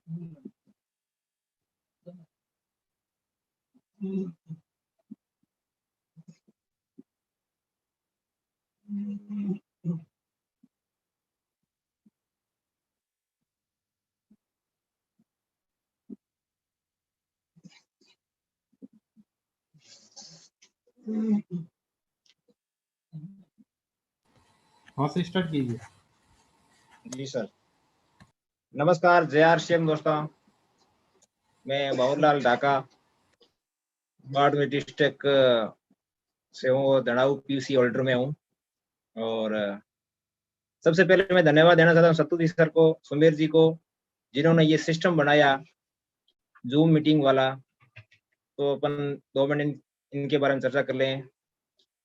हाँ से स्टार्ट कीजिए। जी सर, नमस्कार। जय आरसीएम दोस्तों, मैं बाबूलाल ढाका बाड़मेर डिस्ट्रिक्ट से हूँ, धड़ाऊ पीयूसी होल्डर में हूँ। और सबसे पहले मैं धन्यवाद देना चाहता हूँ सत्तू जी सर को, सुमेर जी को, जिन्होंने ये सिस्टम बनाया जूम मीटिंग वाला। तो अपन 2 मिनट इनके बारे में चर्चा कर लें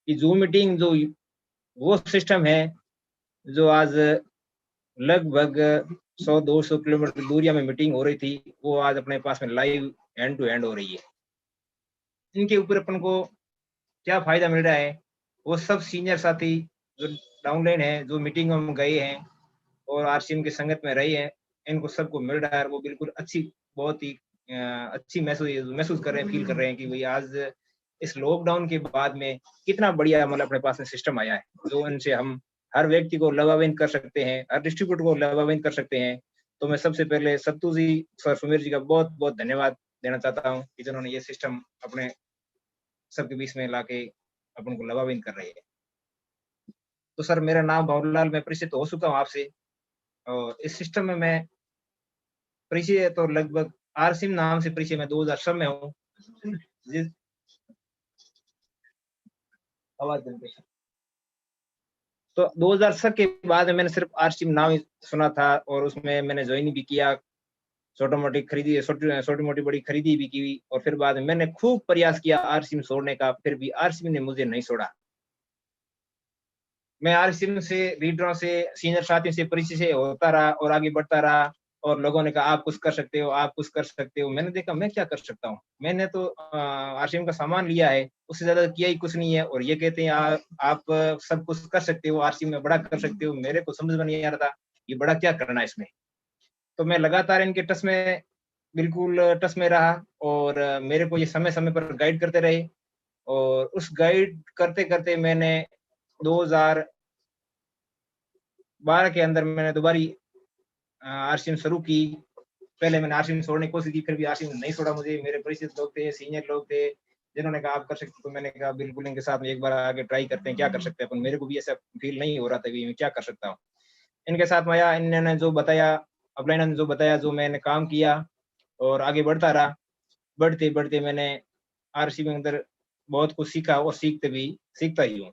कि जूम मीटिंग जो वो सिस्टम है जो आज लगभग 100-200 किलोमीटर दूरिया में मीटिंग हो रही थी, वो आज अपने पास में लाइव हैंड टू हैंड हो रही है। इनके ऊपर अपन को क्या फायदा मिल रहा है, वो सब सीनियर साथी जो डाउनलाइन है, जो मीटिंग में गए हैं और आरसीएम की संगत में रहे हैं, इनको सबको मिल रहा है। वो बिल्कुल अच्छी, बहुत ही अच्छी महसूस कर रहे हैं, फील कर रहे हैं कि भाई आज इस लॉकडाउन के बाद में कितना बढ़िया मतलब अपने पास में सिस्टम आया है, जो इनसे हम हर व्यक्ति को लाभान्वित कर सकते हैं, हर डिस्ट्रीब्यूटर को लाभान्वित कर सकते हैं। तो मैं सबसे पहले सत्तू जी, सर सुमेर जी का बहुत बहुत धन्यवाद देना चाहता हूँ कि जिन्होंने ये सिस्टम अपने सबके बीच में लाके अपन को लाभान्वित कर रहे हैं। तो सर, मेरा नाम बाबूलाल, मैं परिचित हो चुका हूँ आपसे, और इस सिस्टम में मैं परिचय तो लगभग आरसीएम नाम से परिचय मैं 2006 में हूँ। जिस आवाज तो 2006 के बाद मैंने सिर्फ आरसीएम नाम ही सुना था, और उसमें मैंने ज्वाइन भी किया, छोटी मोटी बड़ी खरीदी भी की, और फिर बाद में मैंने खूब प्रयास किया आरसीएम छोड़ने का, फिर भी आरसीएम ने मुझे नहीं छोड़ा। मैं आरसीएम से, लीडरों से, सीनियर साथियों से परिचय से होता रहा और आगे बढ़ता रहा, और लोगों ने कहा आप कुछ कर सकते हो, आप कुछ कर सकते हो। मैंने देखा मैं क्या कर सकता हूँ, मैंने तो आरसीएम का सामान लिया है, उससे ज्यादा किया ही कुछ नहीं है, और ये कहते हैं आप सब कुछ कर सकते हो, आरसीएम में बड़ा कर सकते हो। मेरे को समझ में नहीं आ रहा था ये बड़ा क्या करना है इसमें। तो मैं लगातार इनके टच में, बिल्कुल टच में रहा, और मेरे को ये समय समय पर गाइड करते रहे, और उस गाइड करते करते मैंने 2012 के अंदर मैंने दोबारा आरसीएम शुरू की। पहले मैंने आरसीएम छोड़ने की कोशिश की, फिर भी आरसीएम नहीं छोड़ा मुझे। मेरे परिचित लोग थे, सीनियर लोग थे, जिन्होंने कहा आप कर सकते हो। तो मैंने कहा बिल्कुल, इनके साथ में एक बार आगे ट्राई करते हैं, क्या कर सकते हैं अपन। मेरे को भी ऐसा फील नहीं हो रहा था कि मैं क्या कर सकता हूँ। इनके साथ में आया, इन्होंने जो बताया, अपलाइन ने जो बताया, जो मैंने काम किया और आगे बढ़ता रहा। बढ़ते बढ़ते मैंने आरसीएम के अंदर बहुत कुछ सीखा, और सीखता ही हूँ।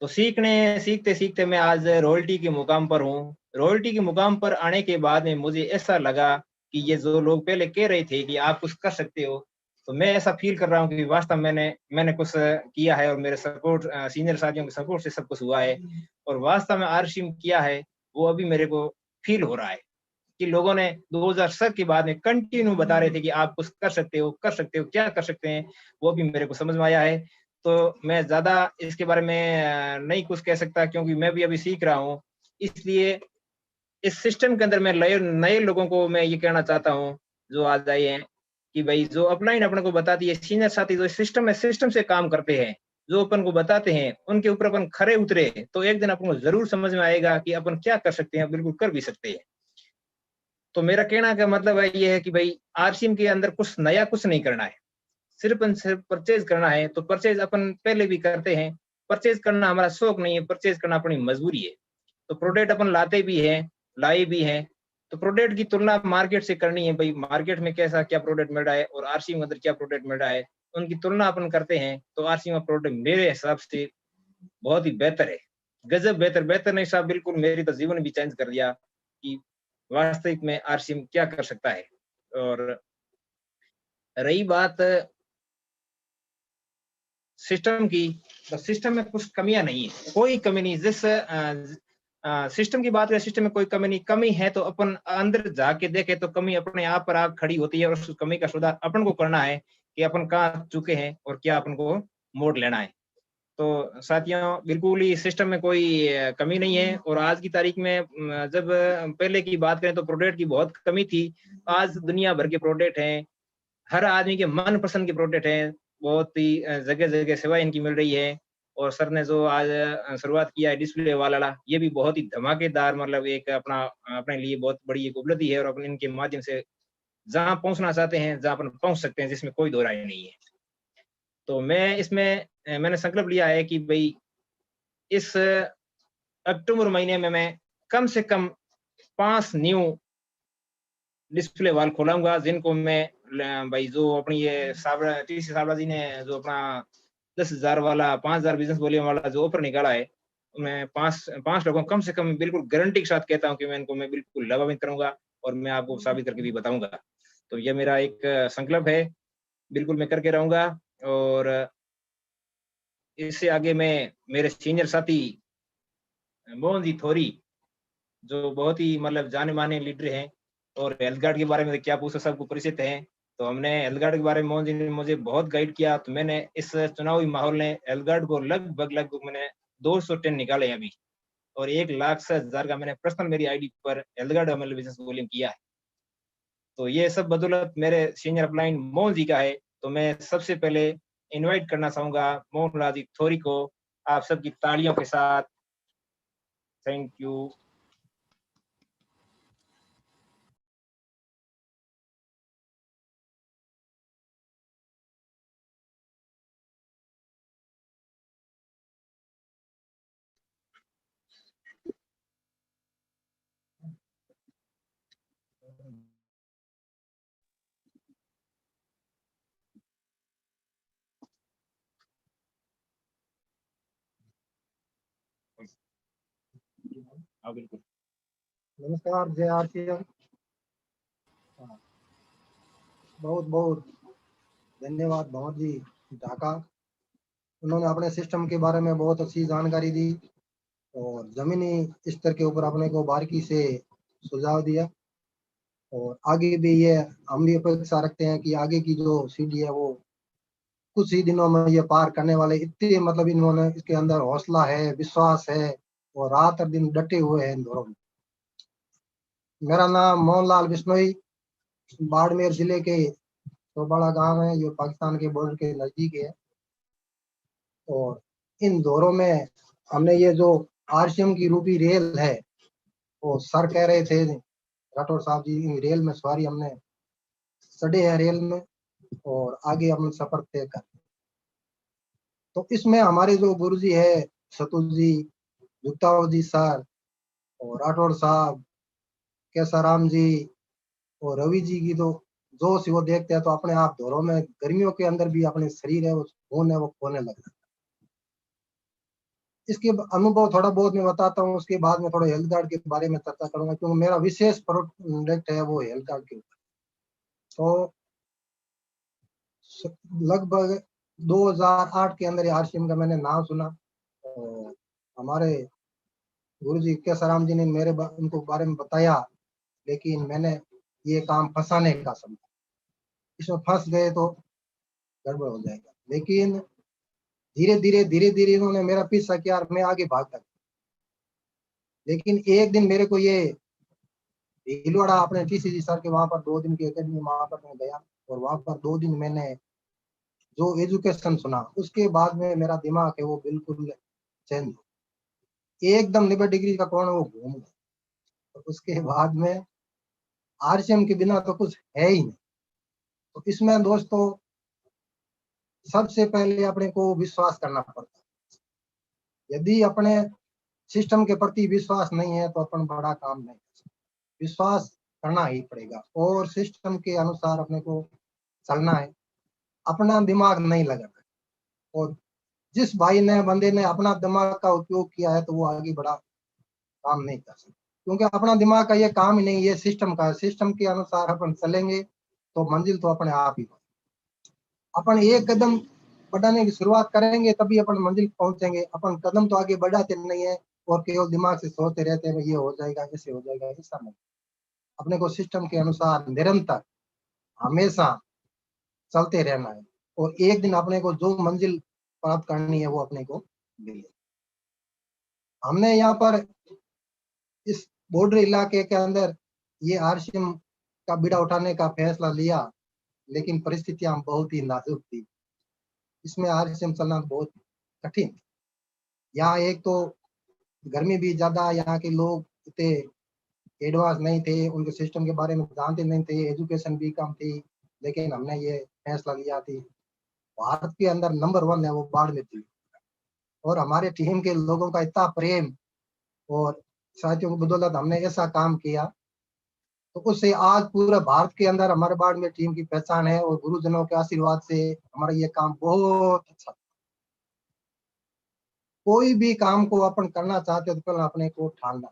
तो सीखते सीखते मैं आज रॉयल्टी के मुकाम पर हूँ। रॉयल्टी के मुकाम पर आने के बाद में मुझे ऐसा लगा कि ये जो लोग पहले कह रहे थे कि आप कुछ कर सकते हो, तो मैं ऐसा फील कर रहा हूँ कि वास्तव मैंने कुछ किया है, और मेरे सीनियर साथियों के सपोर्ट से सब कुछ हुआ है, और वास्तव में आरसीएम किया है वो अभी मेरे को फील हो रहा है कि लोगों ने 2007 के बाद में कंटिन्यू बता रहे थे कि आप कुछ कर सकते हो, क्या कर सकते हैं, वो भी मेरे को समझ में आया है। तो मैं ज़्यादा इसके बारे में नहीं कुछ कह सकता, क्योंकि मैं भी अभी सीख रहा हूँ। इसलिए इस सिस्टम के अंदर मैं नए नए लोगों को मैं ये कहना चाहता हूँ, जो आज आए हैं, कि भाई जो अपलाइन अपने को बताती है, सीनियर साथी जो सिस्टम से काम करते हैं, जो अपन को बताते हैं, उनके ऊपर अपन खरे उतरे, तो एक दिन अपन को ज़रूर समझ में आएगा कि अपन क्या कर सकते हैं, बिल्कुल कर भी सकते हैं। तो मेरा कहना का मतलब है ये है कि भाई आरसीएम के अंदर कुछ नया कुछ नहीं करना है, सिर्फ परचेज करना है। तो परचेज अपन पहले भी करते हैं, परचेज करना हमारा शौक नहीं है, परचेज करना अपनी मजबूरी है। तो प्रोडक्ट अपन लाते भी हैं, लाए भी हैं, तो प्रोडक्ट की तुलना मार्केट से करनी है। भाई मार्केट में कैसा क्या प्रोडक्ट मिल रहा है और आरसीएम के अंदर क्या प्रोडक्ट मिल रहा है, उनकी तुलना अपन करते हैं। तो आरसीएम का प्रोडक्ट मेरे हिसाब से बहुत ही बेहतर है, गजब बेहतर। बेहतर नहीं साहब, बिल्कुल मेरी तो जीवन भी चेंज कर दिया कि वास्तविक में आरसीएम क्या कर सकता है। और रही बात सिस्टम की, तो सिस्टम में कुछ कमियां नहीं है, कोई कमी नहीं। जिस सिस्टम की बात है, सिस्टम में कोई कमी नहीं। कमी है तो अपन अंदर जाके देखे तो कमी अपने आप पर आग खड़ी होती है, और उस कमी का सुधार अपन को करना है कि अपन कहाँ चुके हैं और क्या अपन को मोड़ लेना है। तो साथियों बिल्कुल ही सिस्टम में कोई कमी नहीं है। और आज की तारीख में जब पहले की बात करें तो प्रोडक्ट की बहुत कमी थी, आज दुनिया भर के प्रोडक्ट हैं, हर आदमी के मन पसंद के प्रोडक्ट हैं, बहुत ही जगह जगह सेवा इनकी मिल रही है। और सर ने जो आज शुरुआत किया है डिस्प्ले वाला, ये भी बहुत ही धमाकेदार, मतलब एक अपना अपने लिए बहुत बड़ी एक उपलब्धि है। और अपने इनके माध्यम से जहाँ पहुंचना चाहते हैं, जहाँ अपन पहुंच सकते हैं, जिसमें कोई दो राय नहीं है। तो मैं इसमें मैंने संकल्प लिया है कि भाई इस अक्टूबर महीने में मैं कम से कम 5 न्यू डिस्प्ले वॉल खोलाऊंगा, जिनको मैं भाई जो अपनी ये साबरा टीसी साबरा जी ने जो अपना 10,000 वाला 5,000 बिजनेस वॉल्यूम वाला जो ऑफर निकाला है, मैं पांच पांच लोगों को कम से कम बिल्कुल गारंटी के साथ कहता हूं कि मैं इनको मैं बिल्कुल लाभान्वित करूंगा और मैं आपको साबित करके भी बताऊंगा। तो ये मेरा एक संकल्प है, बिल्कुल मैं करके रहूंगा। और इससे आगे मैं मेरे सीनियर साथी मोहन जी थोरी, जो बहुत ही मतलब जाने माने लीडर हैं, और हेल्थ गार्ड के बारे में तो क्या पूछो, सबको परिचित है। तो हमने हेल्थ गार्ड के बारे में मोहन जी ने मुझे बहुत गाइड किया। तो मैंने इस चुनावी माहौल ने हेल्थ गार्ड को लगभग मैंने 200 टन निकाले अभी, और 1,00,000 से 1,000 का मैंने पर्सनल मेरी आईडी पर हेल्थ गार्ड मतलब बिजनेस वॉल्यूम किया है। तो ये सब बदौलत मेरे सीनियर अपलाइन मोहन जी का है। तो मैं सबसे पहले इनवाइट करना चाहूंगा मोहन लाल जी थोरी को, आप सबकी तालियों के साथ। Thank you. हाँ बिल्कुल। नमस्कार, जय आरसीएम। बहुत बहुत धन्यवाद भंवर जी ढाका। उन्होंने अपने सिस्टम के बारे में बहुत अच्छी जानकारी दी और जमीनी स्तर के ऊपर अपने को बारीकी से सुझाव दिया। और आगे भी ये हम भी अपेक्षा रखते हैं कि आगे की जो सीढ़ी है वो कुछ ही दिनों में ये पार करने वाले, इतने मतलब इन्होंने इसके अंदर हौसला है, विश्वास है और रात और दिन डटे हुए हैं इन दौरों में। मेरा नाम मोहनलाल बिश्नोई, बाड़मेर जिले के तो बड़ा गांव है जो पाकिस्तान के बॉर्डर के नजदीक है। और इन दौरों में हमने ये जो आरसीएम की रूपी रेल है, वो सर कह रहे थे राठौर साहब जी, इन रेल में सवारी हमने चढ़े हैं रेल में और आगे हम सफर तय कर। तो इसमें हमारे जो गुरुजी है सतुल जी, जुगताव जी सर और राठौर साहब, केसाराम जी और रवि जी की तो जोश वो देखते हैं तो अपने आप दौरों में गर्मियों के अंदर भी अपने शरीर है वो खून है वो खोने लगता है। इसके अनुभव थोड़ा बहुत मैं बताता हूँ, उसके बाद में थोड़ा हेल्थ कार्ड के बारे में चर्चा करूंगा क्योंकि मेरा विशेष प्रोडक्ट है वो हेल्थ कार्ड के ऊपर। तो लगभग 2008 के अंदर आरसीएम का मैंने नाम सुना और हमारे गुरुजी केसाराम जी ने उनको बारे में बताया, लेकिन मैंने ये काम फंसाने का समझा, इसमें फंस गए तो गड़बड़ हो जाएगा। लेकिन धीरे धीरे इन्होंने मेरा पीछा किया और मैं आगे भागता। लेकिन एक दिन मेरे को ये भीलवाड़ा अपने टीसीजी सर के वहां पर 2 दिन की एकेडमी वहां पर मैं गया और वहां पर 2 दिन मैंने जो एजुकेशन सुना, उसके बाद में मेरा दिमाग है वो बिल्कुल चेंज, एकदम 90 डिग्री का कोण वो घूम गया। तो उसके बाद में आरसीएम के बिना तो कुछ है ही नहीं। तो इसमें दोस्तों सबसे पहले अपने को विश्वास करना पड़ता है। यदि अपने सिस्टम के प्रति विश्वास नहीं है तो अपन बड़ा काम नहीं कर सकते। विश्वास करना ही पड़ेगा और सिस्टम के अनुसार अपने को चलना है, अपना दिमाग नहीं लगाना। और जिस भाई ने बंदे ने अपना दिमाग का उपयोग किया है तो वो आगे बड़ा काम नहीं कर सकता, क्योंकि अपना दिमाग का ये काम ही नहीं, ये सिस्टम का। सिस्टम के अनुसार अपन चलेंगे तो मंजिल तो अपने आप ही। अपन एक कदम बढ़ाने की शुरुआत करेंगे तभी अपन मंजिल पहुंचेंगे। अपन कदम तो आगे बढ़ाते नहीं है और केवल दिमाग से सोचते रहते हैं ये हो जाएगा, ऐसे हो जाएगा, ऐसा नहीं। अपने को सिस्टम के अनुसार निरंतर हमेशा चलते रहना है और एक दिन अपने को जो मंजिल प्राप्त करनी है वो अपने को मिले। हमने यहाँ पर इस बॉर्डर इलाके के अंदर ये आरसीएम का बीड़ा उठाने का फैसला लिया, लेकिन परिस्थितियां बहुत ही नाजुक थी। इसमें आरसीएम चलना बहुत कठिन। यहाँ एक तो गर्मी भी ज्यादा, यहाँ के लोग इतने एडवांस नहीं थे, उनके सिस्टम के बारे में जानते नहीं थे, एजुकेशन भी कम थी। लेकिन हमने ये फैसला लिया थी, भारत के अंदर नंबर 1 है वो बाड़मेर थी, और हमारे टीम के लोगों का इतना प्रेम और साथियों की बदौलत हमने ऐसा काम किया, तो उससे आज पूरे भारत के अंदर हमारे बाड़मेर टीम की पहचान है। और गुरुजनों के आशीर्वाद से हमारा ये काम बहुत अच्छा। कोई भी काम को अपन करना चाहते हो तो पहले अपने को ठानना,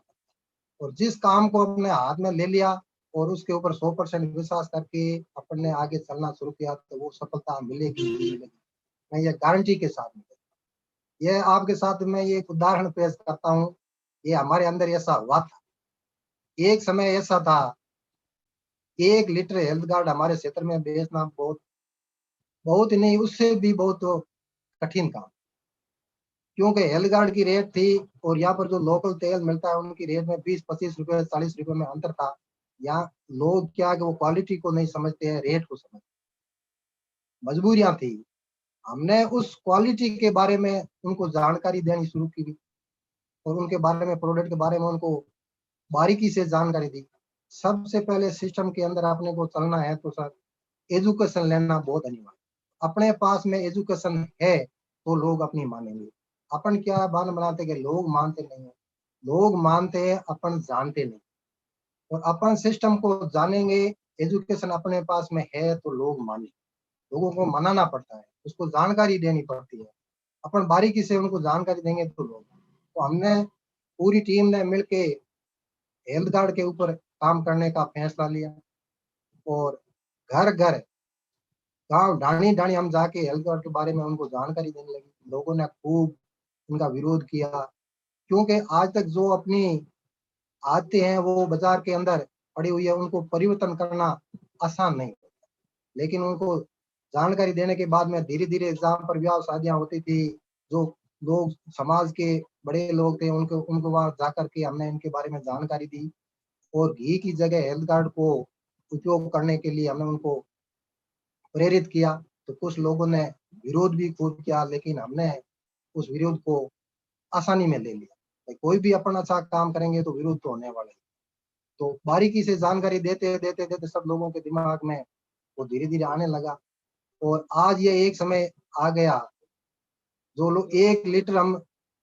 और जिस काम को अपने हाथ में ले लिया और उसके ऊपर 100% विश्वास करके अपन ने आगे चलना शुरू किया, तो वो सफलता मिलेगी ही मिलेगी। मैं ये गारंटी के साथ में, ये आपके साथ मैं ये एक उदाहरण पेश करता हूँ। ये हमारे अंदर ऐसा हुआ था, एक समय ऐसा था, 1 लीटर हेल्थ गार्ड हमारे क्षेत्र में बेचना बहुत बहुत ही नहीं, उससे भी बहुत कठिन काम, क्योंकि हेल्थ गार्ड की रेट थी और यहाँ पर जो लोकल तेल मिलता है उनकी रेट में 20-25 रुपए 40 रुपए में अंतर था। यहाँ लोग क्या कि वो क्वालिटी को नहीं समझते हैं, रेट को समझते, मजबूरियां थी। हमने उस क्वालिटी के बारे में उनको जानकारी देनी शुरू की और उनके बारे में, प्रोडक्ट के बारे में उनको बारीकी से जानकारी दी। सबसे पहले सिस्टम के अंदर अपने को चलना है तो सर एजुकेशन लेना बहुत अनिवार्य। अपने पास में एजुकेशन है तो लोग अपनी मानेंगे। अपन क्या बहाना बनाते कि लोग मानते नहीं है, लोग मानते हैं, अपन जानते नहीं। और अपन सिस्टम को जानेंगे, एजुकेशन अपने पास में है तो लोग माने। लोगों को मनाना पड़ता है, उसको जानकारी देनी पड़ती है। अपन बारीकी से उनको जानकारी देंगे तो लोग। तो हमने पूरी टीम ने मिलके हेल्थ कार्ड के ऊपर काम करने का फैसला लिया और घर घर, गांव ढाणी ढाणी हम जाके हेल्थ कार्ड के बारे में उनको जानकारी देने लगे। लोगों ने खूब उनका विरोध किया, क्योंकि आज तक जो अपनी आते हैं वो बाजार के अंदर पड़ी हुई है, उनको परिवर्तन करना आसान नहीं। लेकिन उनको जानकारी देने के बाद में धीरे धीरे एग्जाम पर ब्याह शादियां होती थी, जो लोग समाज के बड़े लोग थे उनको उनको वहां जाकर के हमने इनके बारे में जानकारी दी। और घी की जगह हेल्थ कार्ड को उपयोग करने के लिए हमने उनको प्रेरित किया। तो कुछ लोगों ने विरोध भी खूब किया, लेकिन हमने उस विरोध को आसानी में ले लिया। भाई कोई भी अपन अच्छा काम करेंगे तो विरोध तो होने वाला है। तो बारीकी से जानकारी देते देते देते सब लोगों के दिमाग में वो धीरे धीरे आने लगा। और आज ये एक समय आ गया, जो लोग 1 लीटर हम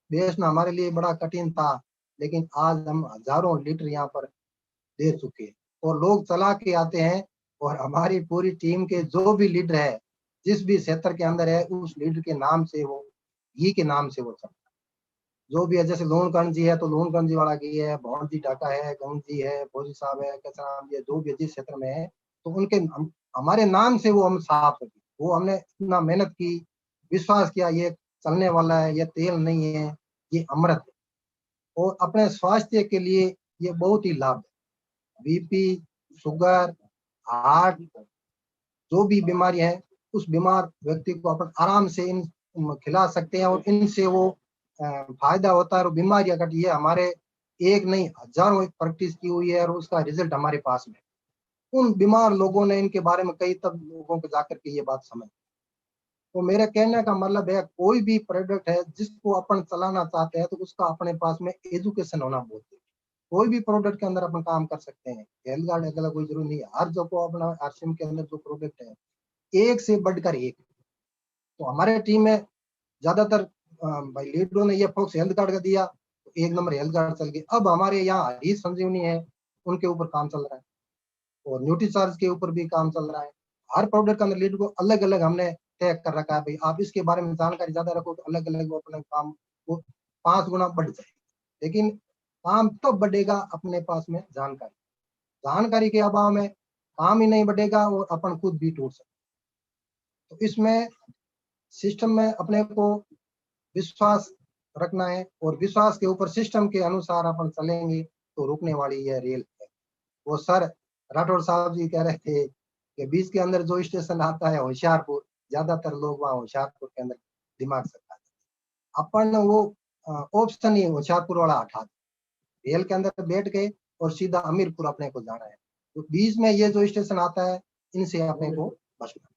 बेचना हमारे लिए बड़ा कठिन था, लेकिन आज हम हजारों लीटर यहाँ पर दे चुके हैं और लोग चला के आते हैं। और हमारी पूरी टीम के जो भी लीडर है, जिस भी क्षेत्र के अंदर है, उस लीडर के नाम से वो घी के नाम से वो चलता है। जो भी है, जैसे लूणकरण जी है तो लूणकरण जी वाला घी है, भवन जी ढाका है, गंग जी है, फौजी साहब है, कैसराम जी है, जो भी जिस क्षेत्र में है, तो उनके हमारे नाम से वो हम साफ रखें। वो हमने इतना मेहनत की, विश्वास किया ये चलने वाला है, ये तेल नहीं है, ये अमृत है। और अपने स्वास्थ्य के लिए ये बहुत ही लाभ है। बीपी, शुगर, हार्ट, जो भी बीमारी है, उस बीमार व्यक्ति को अपन आराम से इन खिला सकते हैं और इनसे वो फायदा होता है और बीमारियां घटी है। हमारे एक नहीं हजारों प्रैक्टिस की हुई है और उसका रिजल्ट हमारे पास में। उन बीमार लोगों ने इनके बारे में कई तब लोगों को जाकर के ये बात समझ। तो मेरे कहने का मतलब है, कोई भी प्रोडक्ट है जिसको अपन चलाना चाहते हैं तो उसका अपने पास में एजुकेशन होना बहुत है। कोई भी प्रोडक्ट के अंदर अपन काम कर सकते हैं, हेल्थ गार्ड अकेला कोई जरूरी नहीं है। हर जो को अपना आरसीएम के अंदर जो प्रोडक्ट है, एक से बढ़कर एक। तो हमारे टीम में ज्यादातर भाई लीडरों ने ये फोकस हेल्थ कार्ड का दिया, तो 1 नंबर हेल्थ कार्ड चल गई। अब हमारे यहाँ हरीश संजीवनी है, उनके ऊपर काम चल रहा है और न्यूट्री चार्ज के ऊपर भी काम चल रहा है। हर प्रोडक्ट के अंदर लीड को अलग अलग हमने तय कर रखा है, भाई आप इसके बारे में जानकारी ज्यादा रखो तो अलग अलग वो अपने काम को 5 गुना बढ़ जाए। लेकिन काम तब तो बढ़ेगा अपने पास में जानकारी, जानकारी के अभाव में काम ही नहीं बढ़ेगा और अपन खुद भी टूट सकते। तो इसमें सिस्टम में अपने को विश्वास रखना है और विश्वास के ऊपर सिस्टम के अनुसार अपन चलेंगे तो रुकने वाली यह रेल है। वो सर राठौर साहब जी कह रहे थे कि बीच के अंदर जो स्टेशन आता है होशियारपुर, ज्यादातर लोग वहाँ होशियारपुर के अंदर दिमाग सरका देते। अपन वो ऑप्शन ही होशियारपुर वाला हटा दे, रेल के अंदर बैठ गए और सीधा हमीरपुर अपने को जाना है, तो बीच में ये जो स्टेशन आता है इनसे अपने को बचना।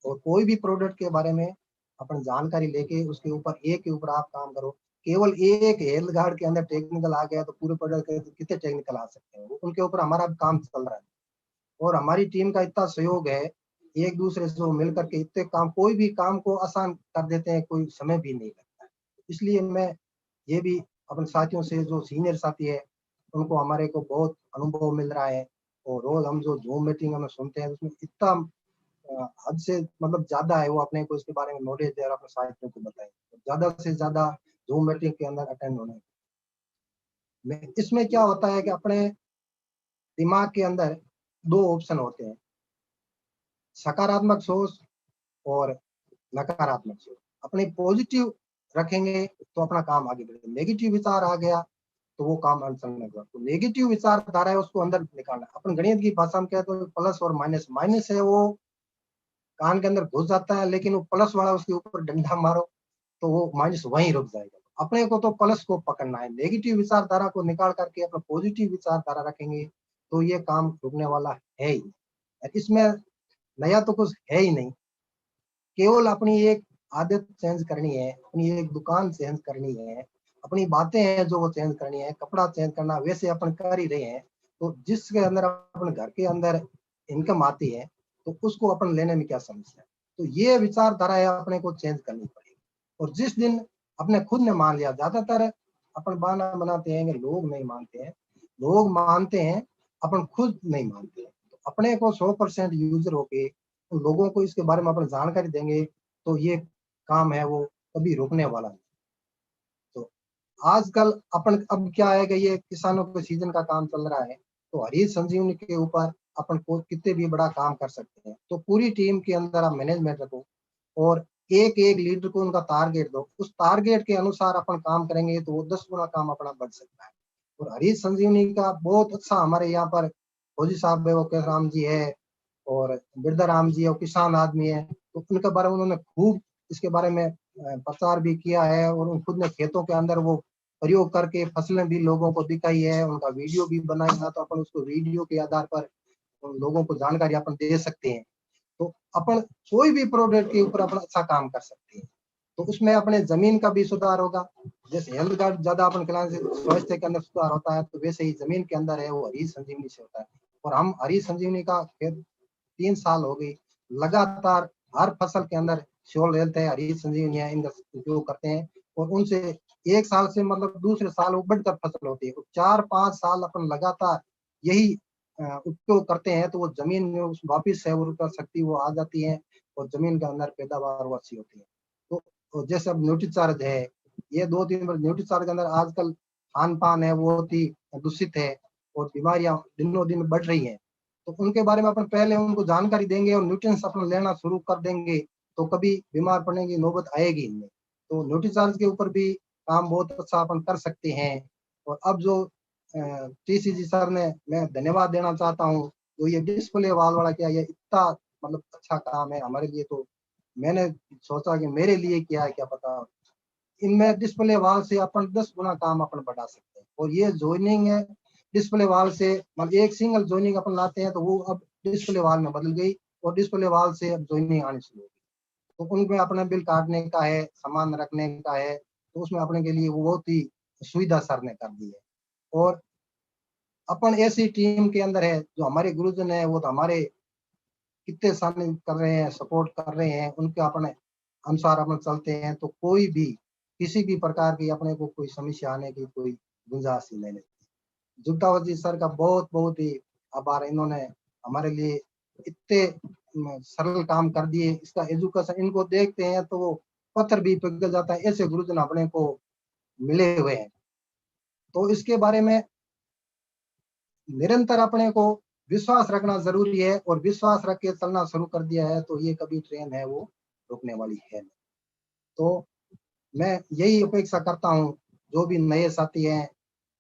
और कोई भी प्रोडक्ट के बारे में अपन जानकारी लेके उसके ऊपर एक के ऊपर आप काम करो। केवल एक हेल्थ गार्ड के अंदर टेक्निकल आ गया तो पूरे प्रोडक्ट के कितने टेक्निकल आ सकते हैं, उनके ऊपर हमारा काम चल रहा है। और हमारी टीम का इतना सहयोग है, एक दूसरे से मिल करके इतने काम, कोई भी काम को आसान कर देते हैं, कोई समय भी नहीं लगता है। इसलिए मैं ये भी अपने साथियों से, जो सीनियर साथी है उनको हमारे को बहुत अनुभव मिल रहा है। और रोज हम जो जूम मीटिंग में सुनते हैं उसमें इतना हद से मतलब ज्यादा है, वो अपने को इसके बारे में नॉलेज है और अपने साथियों को बताएं, ज्यादा से ज्यादा जूम मीटिंग के अंदर अटेंड होने में। इसमें क्या होता है कि अपने दिमाग के अंदर दो ऑप्शन होते हैं, सकारात्मक सोच और नकारात्मक सोच। अपने पॉजिटिव रखेंगे तो अपना काम आगे बढ़ेगा, नेगेटिव विचार आ गया तो वो काम अनसंग होगा। तो नेगेटिव विचारधारा है उसको अंदर निकालना। अपन गणित की भाषा में कहते हैं प्लस और माइनस, माइनस है वो कान के अंदर घुस जाता है, लेकिन वो प्लस वाला उसके ऊपर डंडा मारो तो वो माइनस वहीं रुक जाएगा। अपने को तो प्लस को पकड़ना है, नेगेटिव विचारधारा को निकाल करके अपना पॉजिटिव विचारधारा रखेंगे तो ये काम रुकने वाला है ही। इसमें नया तो कुछ है ही नहीं, केवल अपनी एक आदत चेंज करनी है, अपनी एक दुकान चेंज करनी है, अपनी बातें हैं जो वो चेंज करनी है, कपड़ा चेंज करना, वैसे अपन कर ही रहे हैं। तो जिसके अंदर अपन घर के अंदर इनकम आती है तो उसको अपन लेने में क्या समस्या है। तो ये विचारधारा है अपने को चेंज करनी पड़ेगी। और जिस दिन अपने खुद ने मान लिया, ज्यादातर अपन बहाना बनाते हैं कि लोग नहीं मानते हैं, लोग मानते हैं, अपन खुद नहीं मानते हैं। तो अपने को 100% यूजर होके लोगों को इसके बारे में अपन जानकारी देंगे तो ये काम है वो कभी रुकने वाला नहीं। तो आजकल अपन अब क्या है कि ये किसानों के सीजन का काम चल रहा है, तो हरीश संजीवनी के ऊपर अपन को कितने भी बड़ा काम कर सकते हैं। तो पूरी टीम के अंदर आप मैनेजमेंट रखो और एक एक लीडर को उनका टारगेट दो, उस टारगेट के अनुसार अपन काम करेंगे तो वो 10 गुना काम अपना बढ़ सकता है। और हरीश संजीवनी का बहुत अच्छा हमारे यहाँ पर फौजी साहब है, वो कैसराम जी है और बिरदाराम जी है, वो किसान आदमी है, तो उनके बारे में उन्होंने खूब इसके बारे में प्रचार भी किया है और उन खुद ने खेतों के अंदर वो प्रयोग करके फसलें भी लोगों को दिखाई है, उनका वीडियो भी बनाया, तो अपन उसको वीडियो के आधार पर उन लोगों को जानकारी अपन दे सकते हैं। तो अपन कोई भी प्रोडक्ट के ऊपर अपन अच्छा काम कर सकते हैं, तो उसमें अपने जमीन का भी सुधार होगा। जैसे हेल्थ कार्ड ज्यादा अपन खिलाने से स्वास्थ्य के अंदर सुधार होता है, तो वैसे ही जमीन के अंदर है वो हरीश संजीवनी से होता है। और हम हरीश संजीवनी का 3 साल हो गई लगातार हर फसल के अंदर श्योर हेल्थ है, हरीश संजीवनी है, इनका उपयोग करते हैं। और उनसे 1 साल से मतलब दूसरे साल वो बढ़कर फसल होती है। 4-5 साल अपन लगातार यही उपयोग करते हैं तो वो जमीन में उस वापिस है उर्वरता शक्ति वो आ जाती है और जमीन के अंदर पैदावार वो अच्छी होती है। तो जैसे अब न्यूट्रीचार्ज है, ये 2-3 बार न्यूट्रीचार्ज के अंदर आजकल खान पान है वो बहुत ही दूषित है और बीमारियां दिनों दिन बढ़ रही हैं। तो उनके बारे में अपन पहले उनको जानकारी देंगे और न्यूट्रिएंट्स अपन लेना शुरू कर देंगे तो कभी बीमार पड़ने की नौबत आएगी ही नहीं। तो न्यूट्रीचार्ज के ऊपर भी काम बहुत अच्छा अपन कर सकते हैं। और अब जो टीसीजी सर ने, मैं धन्यवाद देना चाहता हूँ, तो ये डिस्प्ले वाल वाला क्या ये इतना मतलब अच्छा काम है हमारे लिए। तो मैंने सोचा कि मेरे लिए क्या है क्या पता, इनमें डिस्प्ले वाल से अपन 10 गुना काम अपन बढ़ा सकते हैं। और ये ज्वाइनिंग है डिस्प्ले वाल से, मतलब एक सिंगल ज्वाइनिंग अपन लाते हैं तो वो अब डिस्प्ले वाल में बदल गई और डिस्प्ले वाल से अब ज्वाइनिंग आनी शुरू हो गई। तो उनमें अपना बिल काटने का है, सामान रखने का है, तो उसमें अपने के लिए वो बहुत ही सुविधा सर ने कर दी है। और अपन ऐसी टीम के अंदर है जो हमारे गुरुजन है, वो तो हमारे कितने सामने कर रहे हैं, सपोर्ट कर रहे हैं, उनके अपने अनुसार अपन चलते हैं तो कोई भी किसी भी प्रकार की अपने को कोई समस्या आने की कोई गुंजाइश ही नहीं रहती। जुग्तावत जी सर का बहुत बहुत ही आभार, इन्होंने हमारे लिए इतने सरल काम कर दिए। इसका एजुकेशन इनको देखते हैं तो वो पत्थर भी पिघल जाता है, ऐसे गुरुजन अपने को मिले हुए हैं। तो इसके बारे में निरंतर अपने को विश्वास रखना जरूरी है और विश्वास रख के चलना शुरू कर दिया है तो ये कभी ट्रेन है वो रुकने वाली है नहीं। तो मैं यही अपेक्षा करता हूँ जो भी नए साथी हैं,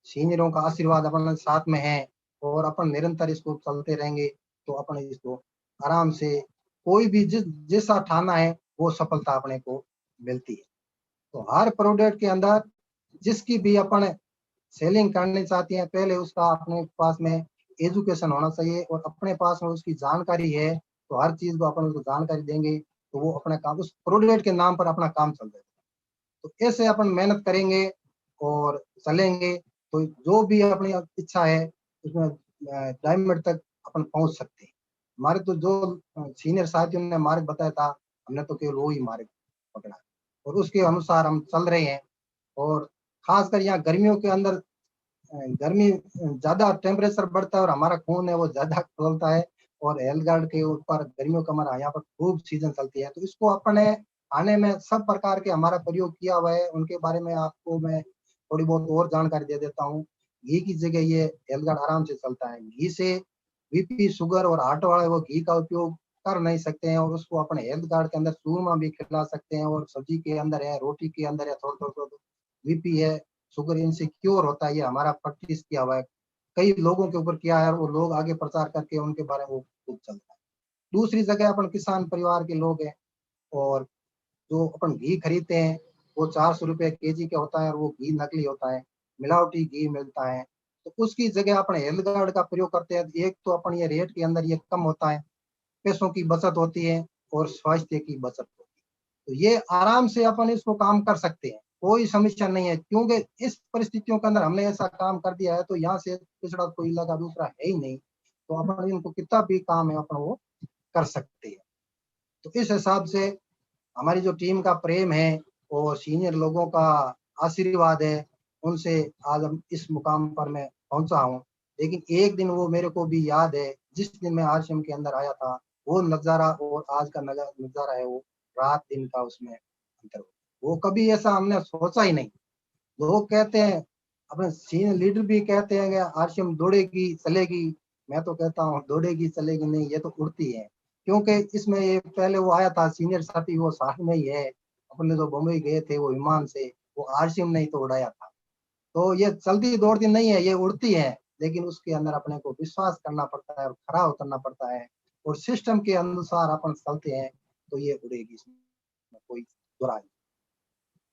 सीनियरों का आशीर्वाद अपन साथ में है और अपन निरंतर इसको चलते रहेंगे तो अपन इसको आराम से कोई भी जैसा ठाना है वो सफलता अपने को मिलती है। तो हर प्रोडक्ट के अंदर जिसकी भी अपन सेलिंग करनी चाहती हैं, पहले उसका अपने पास में एजुकेशन होना चाहिए और अपने पास में उसकी जानकारी है, तो हर चीज को अपन उसको जानकारी देंगे तो वो अपना काम उस प्रोडक्ट के नाम पर अपना काम चल जाएगा। तो ऐसे अपन मेहनत करेंगे और चलेंगे तो जो भी अपनी इच्छा है उसमें डायमंड तक अपन पहुंच सकते हैं। हमारे तो जो सीनियर साथियों ने मार्ग बताया था, हमने तो केवल वो ही मार्ग पकड़ा और उसके अनुसार हम चल रहे हैं। और खासकर यहाँ गर्मियों के अंदर गर्मी ज्यादा टेम्परेचर बढ़ता है और हमारा खून है वो ज्यादा खोलता है और हेल्थ गार्ड के ऊपर गर्मियों का हमारा यहाँ पर खूब सीजन चलती है। तो इसको अपने आने में सब प्रकार के हमारा प्रयोग किया हुआ है, उनके बारे में आपको मैं थोड़ी बहुत और जानकारी दे देता हूँ। घी की जगह ये हेल्थ गार्ड आराम से चलता है। घी से बीपी शुगर और हार्ट वाले वो घी का उपयोग कर नहीं सकते हैं और उसको अपने हेल्थ गार्ड के अंदर चूरमा भी खिला सकते हैं और सब्जी के अंदर है, रोटी के अंदर है, थोड़ा थोड़ा बीपी है, शुगर इनसे क्योर होता है। ये हमारा प्रैक्टिस किया हुआ है, कई लोगों के ऊपर किया है और वो लोग आगे प्रचार करके उनके बारे में वो खूब चलता है। दूसरी जगह अपन किसान परिवार के लोग हैं और जो अपन घी खरीदते हैं वो 400 रुपये केजी का होता है और वो घी नकली होता है, मिलावटी घी मिलता है। तो उसकी जगह अपन हेल्थ गार्ड का प्रयोग करते हैं। एक तो अपन ये रेट के अंदर ये कम होता है, पैसों की बचत होती है और स्वास्थ्य की बचत होती है। तो ये आराम से अपन इसको काम कर सकते हैं, कोई समस्या नहीं है, क्योंकि इस परिस्थितियों के अंदर हमने ऐसा काम कर दिया है तो यहाँ से पिछड़ा कोई इलाका दूसरा है ही नहीं, तो अपन इनको कितना भी काम है अपन वो कर सकते हैं। तो इस हिसाब से हमारी जो टीम का प्रेम है और सीनियर लोगों का आशीर्वाद है, उनसे आज हम इस मुकाम पर मैं पहुंचा हूँ। लेकिन एक दिन वो मेरे को भी याद है, जिस दिन मैं आश्रम के अंदर आया था, वो नज़ारा और आज का नज़ारा है वो रात दिन का उसमें अंतर। वो कभी ऐसा हमने सोचा ही नहीं। लोग कहते हैं, अपने सीनियर लीडर भी कहते हैं कि आश्रम दौड़ेगी चलेगी, मैं तो कहता हूँ दौड़ेगी चलेगी नहीं, ये तो उड़ती है। क्योंकि इसमें ये पहले वो आया था सीनियर साथी, वो साथ में ही है, अपने जो बम्बई गए थे वो विमान से, वो आश्रम नहीं तो उड़ाया था। तो ये चलती दौड़ती नहीं है, ये उड़ती है। लेकिन उसके अंदर अपने को विश्वास करना पड़ता है और खरा उतरना पड़ता है और सिस्टम के अनुसार अपन चलते हैं तो ये उड़ेगी, इसमें कोई बुराई।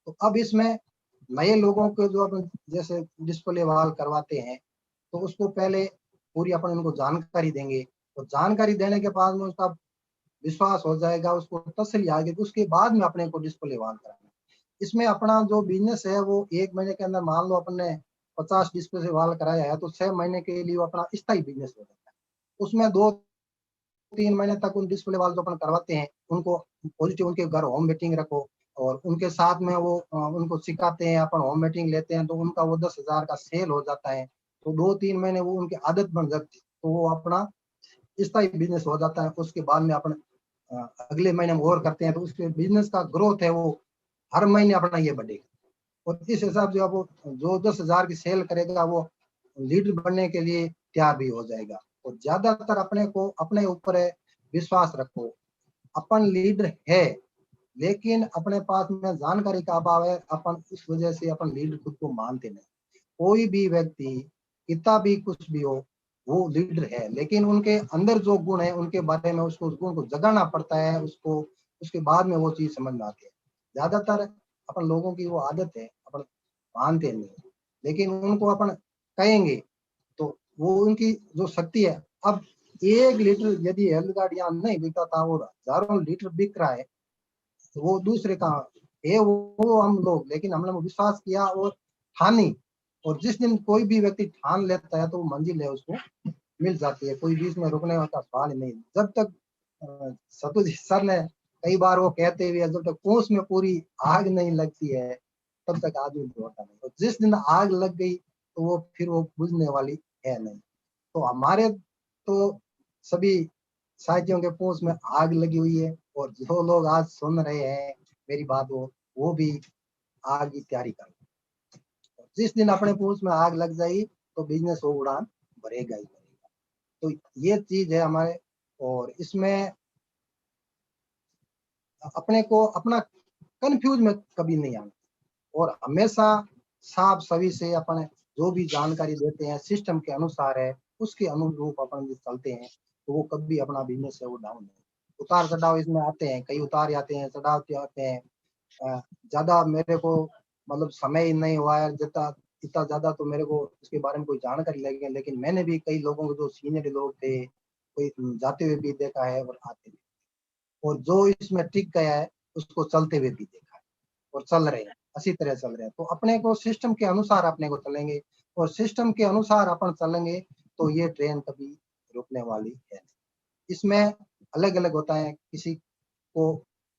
तो अब इसमें नए लोगों को जो अपन जैसे डिस्प्ले वाल करवाते हैं तो उसको पहले पूरी अपन उनको जानकारी देंगे और जानकारी देने के बाद में उसका विश्वास हो जाएगा, उसको तसल्ली आ गई, तो उसके बाद में अपने को डिस्प्ले वाल कराना। इसमें अपना जो बिजनेस है वो 1 महीने के अंदर मान लो अपन ने 50 डिस्प्ले वाल कराया है तो 6 महीने के लिए वो अपना स्थायी बिजनेस हो जाता है। उसमें 2-3 महीने तक उन डिस्प्ले वाल जो अपन करवाते हैं उनको पॉजिटिव उनके घर होम मीटिंग रखो और उनके साथ में वो उनको सिखाते हैं, अपन होम मीटिंग लेते हैं तो उनका वो 10,000 का सेल हो जाता है। तो 2-3 महीने वो उनकी आदत बन जाती है तो वो अपना स्थायी बिजनेस हो जाता है। उसके बाद में अपन अगले महीने में और करते हैं तो उसके बिजनेस का ग्रोथ है वो हर महीने अपना ये बढ़ेगा। और इस हिसाब से अब वो जो 10,000 की सेल करेगा वो लीडर बनने के लिए तैयार भी हो जाएगा। और ज्यादातर अपने को अपने ऊपर है विश्वास रखो, अपन लीडर है लेकिन अपने पास में जानकारी का अभाव है, अपन इस वजह से अपन लीडर खुद को मानते नहीं। कोई भी व्यक्ति कितना भी कुछ भी हो वो लीडर है, लेकिन उनके अंदर जो गुण है उनके बारे में उसको उस गुण को जगाना पड़ता है, उसको उसके बाद में वो चीज समझ में आती है। ज्यादातर अपन लोगों की वो आदत है, अपन मानते नहीं, लेकिन उनको अपन कहेंगे तो वो उनकी जो शक्ति है। अब 1 लीटर यदि हेल्थ कार्ड यहाँ नहीं बिकता था और हजारों लीटर बिक रहा है तो वो दूसरे का है वो हम लोग, लेकिन हमने वो विश्वास किया और ठानी। और जिस दिन कोई भी व्यक्ति ठान लेता है तो वो मंजिल है उसको मिल जाती है, कोई बीच में रुकने का सवाल ही नहीं। जब तक सतुज सर ने कई बार वो कहते हुए जब तक पूंछ में पूरी आग नहीं लगती है तब तक आदमी होता नहीं, तो जिस दिन आग लग गई तो वो फिर वो बुझने वाली है नहीं। तो हमारे तो सभी साथियों के पूंछ में आग लगी हुई है और जो लोग आज सुन रहे हैं मेरी बात वो भी आग की तैयारी कर। जिस दिन अपने पूंछ में आग लग जाएगी तो बिजनेस वो उड़ान भरेगा ही भरेगा। तो ये चीज है हमारे, और इसमें अपने को अपना कंफ्यूज में कभी नहीं आना और हमेशा साफ सभी से अपन जो भी जानकारी देते हैं सिस्टम के अनुसार है उसके अनुरूप अपन चलते हैं तो वो कभी अपना बिजनेस है वो डाउन नहीं। उतार चढ़ाव इसमें आते हैं, कई उतार आते हैं, चढ़ाव आते हैं, ज्यादा मेरे को मतलब समय ही नहीं हुआ है, जितना इतना ज्यादा तो मेरे को इसके बारे में कोई जानकारी लगी है, लेकिन मैंने भी कई लोगों को जो सीनियर लोग थे कोई जाते हुए भी देखा है और आते हुए, और जो इसमें टिक गया है उसको चलते हुए भी देखा है और चल रहे हैं, अच्छी तरह चल रहे हैं। तो अपने को सिस्टम के अनुसार अपने को चलेंगे और सिस्टम के अनुसार अपन चलेंगे तो ये ट्रेन कभी रुकने वाली है नहीं। इसमें अलग अलग होता है, किसी को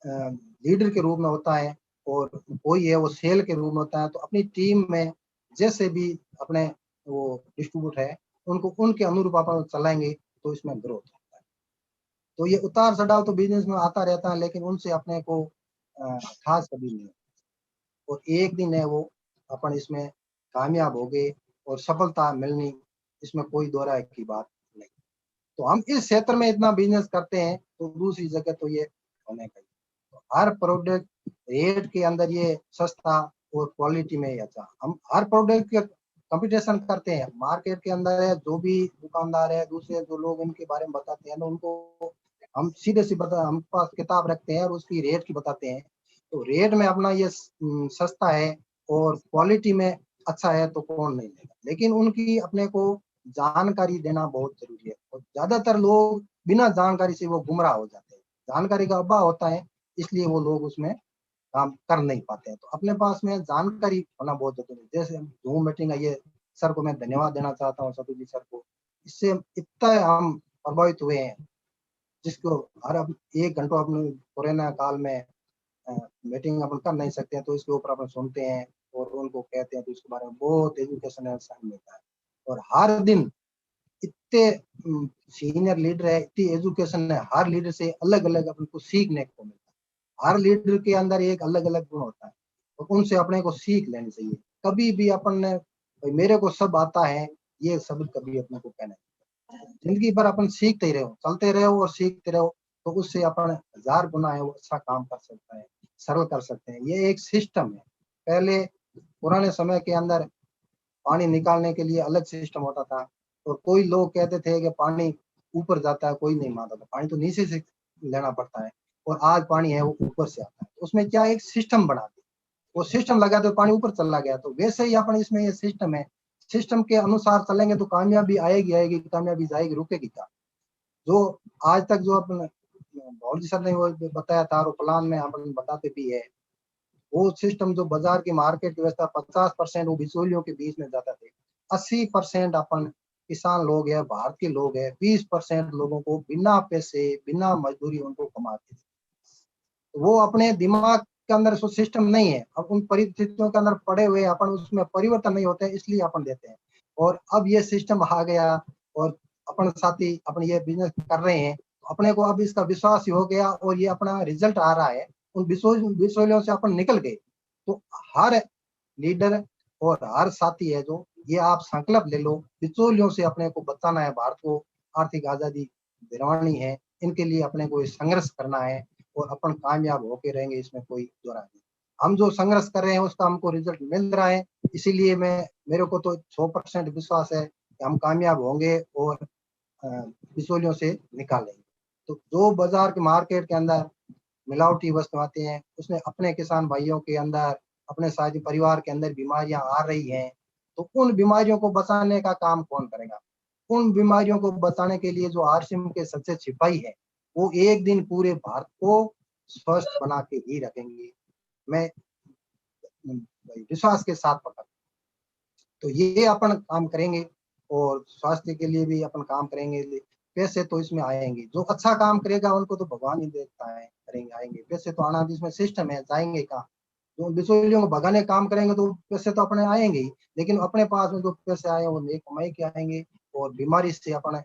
लीडर के रूप में होता है और कोई है वो सेल के रूप में होता है। तो अपनी टीम में जैसे भी अपने वो डिस्ट्रीब्यूट है उनको उनके अनुरूप अपन चलाएंगे तो इसमें ग्रोथ होता है। तो ये उतार चढ़ाव तो बिजनेस में आता रहता है, लेकिन उनसे अपने को खास कभी नहीं, और एक दिन है वो अपन इसमें कामयाब हो गए और सफलता मिलनी, इसमें कोई दो राय की बात नहीं। तो हम इस क्षेत्र में इतना बिजनेस करते हैं तो दूसरी जगह तो ये होने का, तो हर प्रोडक्ट रेट के अंदर ये सस्ता और क्वालिटी में अच्छा, हम हर प्रोडक्ट के कंपटीशन करते हैं मार्केट के अंदर है। जो भी दुकानदार है दूसरे जो लोग इनके बारे में बताते हैं तो उनको हम सीधे से बता, हम पास किताब रखते हैं और उसकी रेट की बताते हैं। तो रेट में अपना ये सस्ता है और क्वालिटी में अच्छा है तो कौन नहीं लेगा, लेकिन उनकी अपने को जानकारी देना बहुत जरूरी है। और ज्यादातर लोग बिना जानकारी से वो गुमराह हो जाते हैं, जानकारी का अभाव होता है इसलिए वो लोग उसमें काम कर नहीं पाते हैं। तो अपने पास में जानकारी होना बहुत जरूरी है। जैसे जूम मीटिंग है, ये सर को मैं धन्यवाद देना चाहता हूँ, सतु जी सर को, इससे इतना हम प्रभावित हुए हैं जिसको हर अब 1 घंटा अपने कोरोना काल में मीटिंग अपन कर नहीं सकते हैं तो इसके ऊपर अपन सुनते हैं और उनको कहते हैं तो इसके बारे में बहुत एजुकेशनल मिलता है। और हर दिन इतने सीनियर लीडर है, इतनी एजुकेशन है, हर लीडर से अलग अलग अपन को सीखने को मिलता है। हर लीडर के अंदर एक अलग अलग गुण होता है और उनसे अपने को सीख लेनी चाहिए। कभी भी अपन ने मेरे को सब आता है ये शब्द कभी अपने को कहना, जिंदगी भर अपन सीखते ही रहो, चलते रहो और सीखते रहो, तो उससे अपन 1000 गुना है वो अच्छा काम कर सकता है, सरल कर सकते हैं। ये एक सिस्टम है। पहले पुराने समय के अंदर पानी निकालने के लिए अलग सिस्टम होता था और कोई लोग कहते थे कि पानी ऊपर जाता है, कोई नहीं मानता था, पानी तो नीचे से लेना पड़ता है और आज पानी है वो ऊपर से आता है। तो उसमें क्या एक सिस्टम बना दिया, वो सिस्टम लगा तो पानी ऊपर चला गया। तो वैसे ही अपन इसमें ये सिस्टम है, सिस्टम के अनुसार चलेंगे तो कामयाबी आएगी आएगी, कामयाबी जाएगी, रुकेगी क्या। जो आज तक जो अपन भौल जी सर ने वो बताया था और प्लान में अपन बताते भी है, वो सिस्टम जो बाजार की मार्केट की व्यवस्था 50% वो बिचौलियों के बीच में जाता थे, 80% अपन किसान लोग है, भारत के लोग है, 20% लोगों को बिना पैसे बिना मजदूरी उनको कमाते थे। वो अपने दिमाग के अंदर सो सिस्टम नहीं है, अब उन परिस्थितियों के अंदर पड़े हुए अपन उसमें परिवर्तन नहीं होते इसलिए अपन देते हैं। और अब ये सिस्टम आ गया और अपन साथी अपन ये बिजनेस कर रहे हैं तो अपने को अब इसका विश्वास ही हो गया और ये अपना रिजल्ट आ रहा है। उन बिचौलियों से अपन निकल गए। तो हर लीडर और हर साथी है जो ये आप संकल्प ले लो, बिचौलियों से अपने को बचाना है, भारत को आर्थिक आजादी दिलवानी है, इनके लिए अपने को संघर्ष करना है और अपन कामयाब होके रहेंगे, इसमें कोई दो राय नहीं। हम जो संघर्ष कर रहे हैं उसका हमको रिजल्ट मिल रहा है, इसीलिए मैं मेरे को तो 100% विश्वास है कि हम कामयाब होंगे और बिचौलियों से निकालेंगे। तो जो बाजार के मार्केट के अंदर मिलावटी वस्तु आते हैं उसमें अपने किसान भाइयों के अंदर अपने साथी परिवार के अंदर बीमारियां आ रही हैं, तो उन बीमारियों को बचाने का काम कौन करेगा। उन बीमारियों को बचाने के लिए जो आरसीएम के सच्चे सिपाही है वो एक दिन पूरे भारत को स्वस्थ बना के ही रखेंगे, मैं विश्वास के साथ पकड़। तो ये अपन काम करेंगे और स्वास्थ्य के लिए भी अपन काम करेंगे। पैसे तो इसमें आएंगे, जो अच्छा काम करेगा उनको तो भगवान ही देखता है, करेंगे आएंगे पैसे तो आना, इसमें सिस्टम है, जाएंगे कहाँ। जो बिचौलियों को भगाने काम करेंगे तो पैसे तो अपने आएंगे ही, लेकिन अपने पास में जो पैसे आए वो नेक कमाई के आएंगे और बीमारी से अपन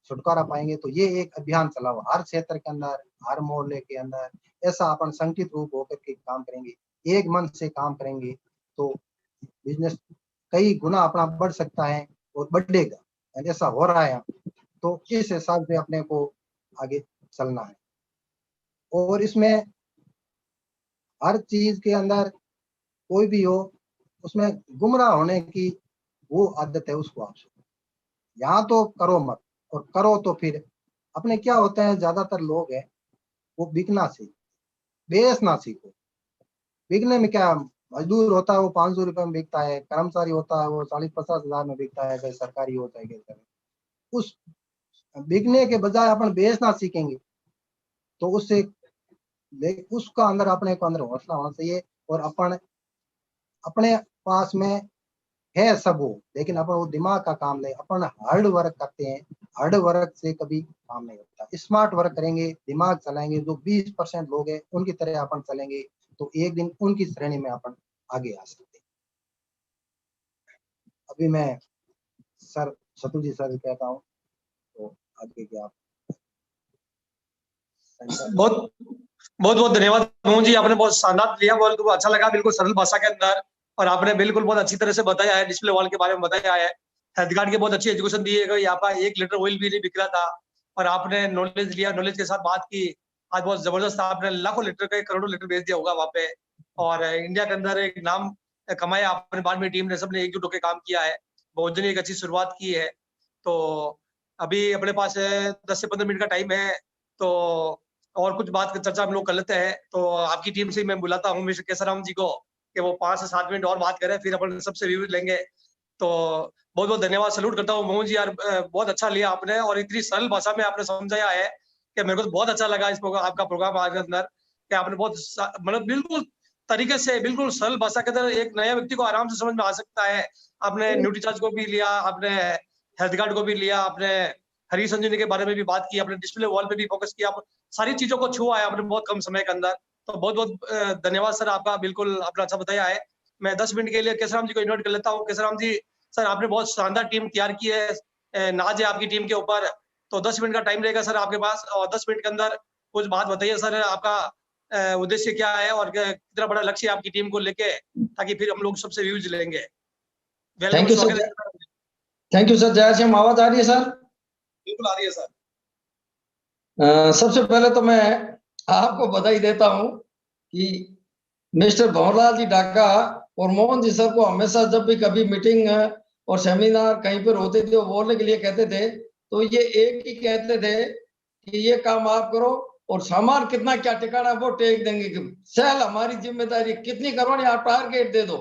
छुटकारा पाएंगे। तो ये एक अभियान चला हुआ हर क्षेत्र के अंदर, हर मोहल्ले के अंदर, ऐसा अपन संगठित रूप होकर के काम करेंगे, एक मन से काम करेंगे तो बिजनेस कई गुना अपना बढ़ सकता है और बढ़ेगा, ऐसा हो रहा है। तो इस हिसाब से अपने को आगे चलना है और इसमें हर चीज के अंदर कोई भी हो उसमें गुमराह होने की वो आदत है, उसको आप यहाँ तो करो मत, और करो तो फिर अपने क्या होते हैं, ज्यादातर लोग हैं वो बिकना सीखो, बेचना सीखो। बिकने में क्या, मजदूर होता है वो 500 रुपए में बिकता है, कर्मचारी होता है वो 40-50 हजार में बिकता है, चाहे सरकारी होता है कैसे। उस बिकने के बजाय अपन बेचना सीखेंगे तो उससे उसका अंदर अपने को अंदर हौसला होना चाहिए। और अपन अपने पास में है सब वो, लेकिन अपन वो दिमाग का काम ले, अपन हार्ड वर्क करते हैं, हार्ड वर्क से कभी काम नहीं होता। स्मार्ट वर्क करेंगे, दिमाग चलाएंगे, जो 20% लोग हैं उनकी तरह अपन चलेंगे तो एक दिन उनकी श्रेणी में अपन आगे आ सकते हैं। अभी मैं सर शत्रु जी सर कहता हूँ, तो आगे क्या बहुत बहुत बहुत धन्यवाद मोहन जी, आपने बहुत शानदार लिया, बहुत अच्छा लगा, बिल्कुल सरल भाषा के अंदर, और आपने बिल्कुल बहुत अच्छी तरह से बताया है, डिस्प्ले वॉल के बारे में बताया है, हेल्थ कार्ड की बहुत अच्छी एजुकेशन दी है। यहाँ पर 1 लीटर ऑयल भी नहीं बिक रहा था और आपने नॉलेज लिया, नॉलेज के साथ बात की। आज बहुत जबरदस्त आपने लाखों लीटर का, करोड़ों लीटर बेच दिया होगा वहाँ पे, और इंडिया के अंदर एक नाम कमाया आपने। बाद में टीम ने सबने एकजुट होकर काम किया है, बहुत जल्दी एक अच्छी शुरुआत की है। तो अभी अपने पास 10 से 15 मिनट का टाइम है, तो और कुछ बात चर्चा हम लोग कर लेते हैं। तो आपकी टीम से मैं बुलाता हूँ मिस्टर केसराम जी को कि वो 5 से 7 मिनट और बात करें, फिर अपन सबसे रिव्यू लेंगे। तो बहुत बहुत धन्यवाद, सैल्यूट करता हूँ मोहन जी यार, बहुत अच्छा लिया आपने और इतनी सरल भाषा में आपने समझाया है कि मेरे को तो बहुत अच्छा लगा इस प्रोग्राम, आपका प्रोग्राम आज के अंदर, कि आपने बहुत मतलब बिल्कुल तरीके से, बिल्कुल सरल भाषा के अंदर एक नया व्यक्ति को आराम से समझ में आ सकता है। आपने न्यूट्रीचार्ज को भी लिया, आपने हेल्थ कार्ड को भी लिया, आपने हरी संजीवनी के बारे में भी बात की, आपने डिस्प्ले वॉल पे भी फोकस किया, सारी चीजों को छुआ है आपने बहुत कम समय के अंदर। तो बहुत बहुत धन्यवाद सर आपका, बिल्कुल आपने अच्छा बताया है। मैं 10 मिनट के लिए केसराम जी को इन्वाइट कर लेता हूँ। केसराम जी सर, आपने बहुत शानदार टीम तैयार की है, नाज है आपकी टीम के ऊपर। तो 10 मिनट का टाइम रहेगा सर आपके पास, और 10 मिनट के अंदर कुछ बात बताइए सर, आपका उद्देश्य क्या है और कितना बड़ा लक्ष्य है आपकी टीम को लेके, ताकि फिर हम लोग सबसे व्यूज लेंगे। Thank you sir, thank you sir. जय श्याम, आवाज आ रही है सर? बिल्कुल आ रही है सर। सबसे पहले तो मैं आपको बधाई देता हूं कि मिस्टर भंवरलाल जी डाका और मोहन जी सर को हमेशा जब भी कभी मीटिंग और सेमिनार कहीं पर होते थे वो बोलने के लिए कहते थे, तो ये एक ही कहते थे कि ये काम आप करो और सामान कितना क्या ठिकाना वो टेक देंगे, कि सेल हमारी जिम्मेदारी, कितनी करवानी आप टारगेट दे दो,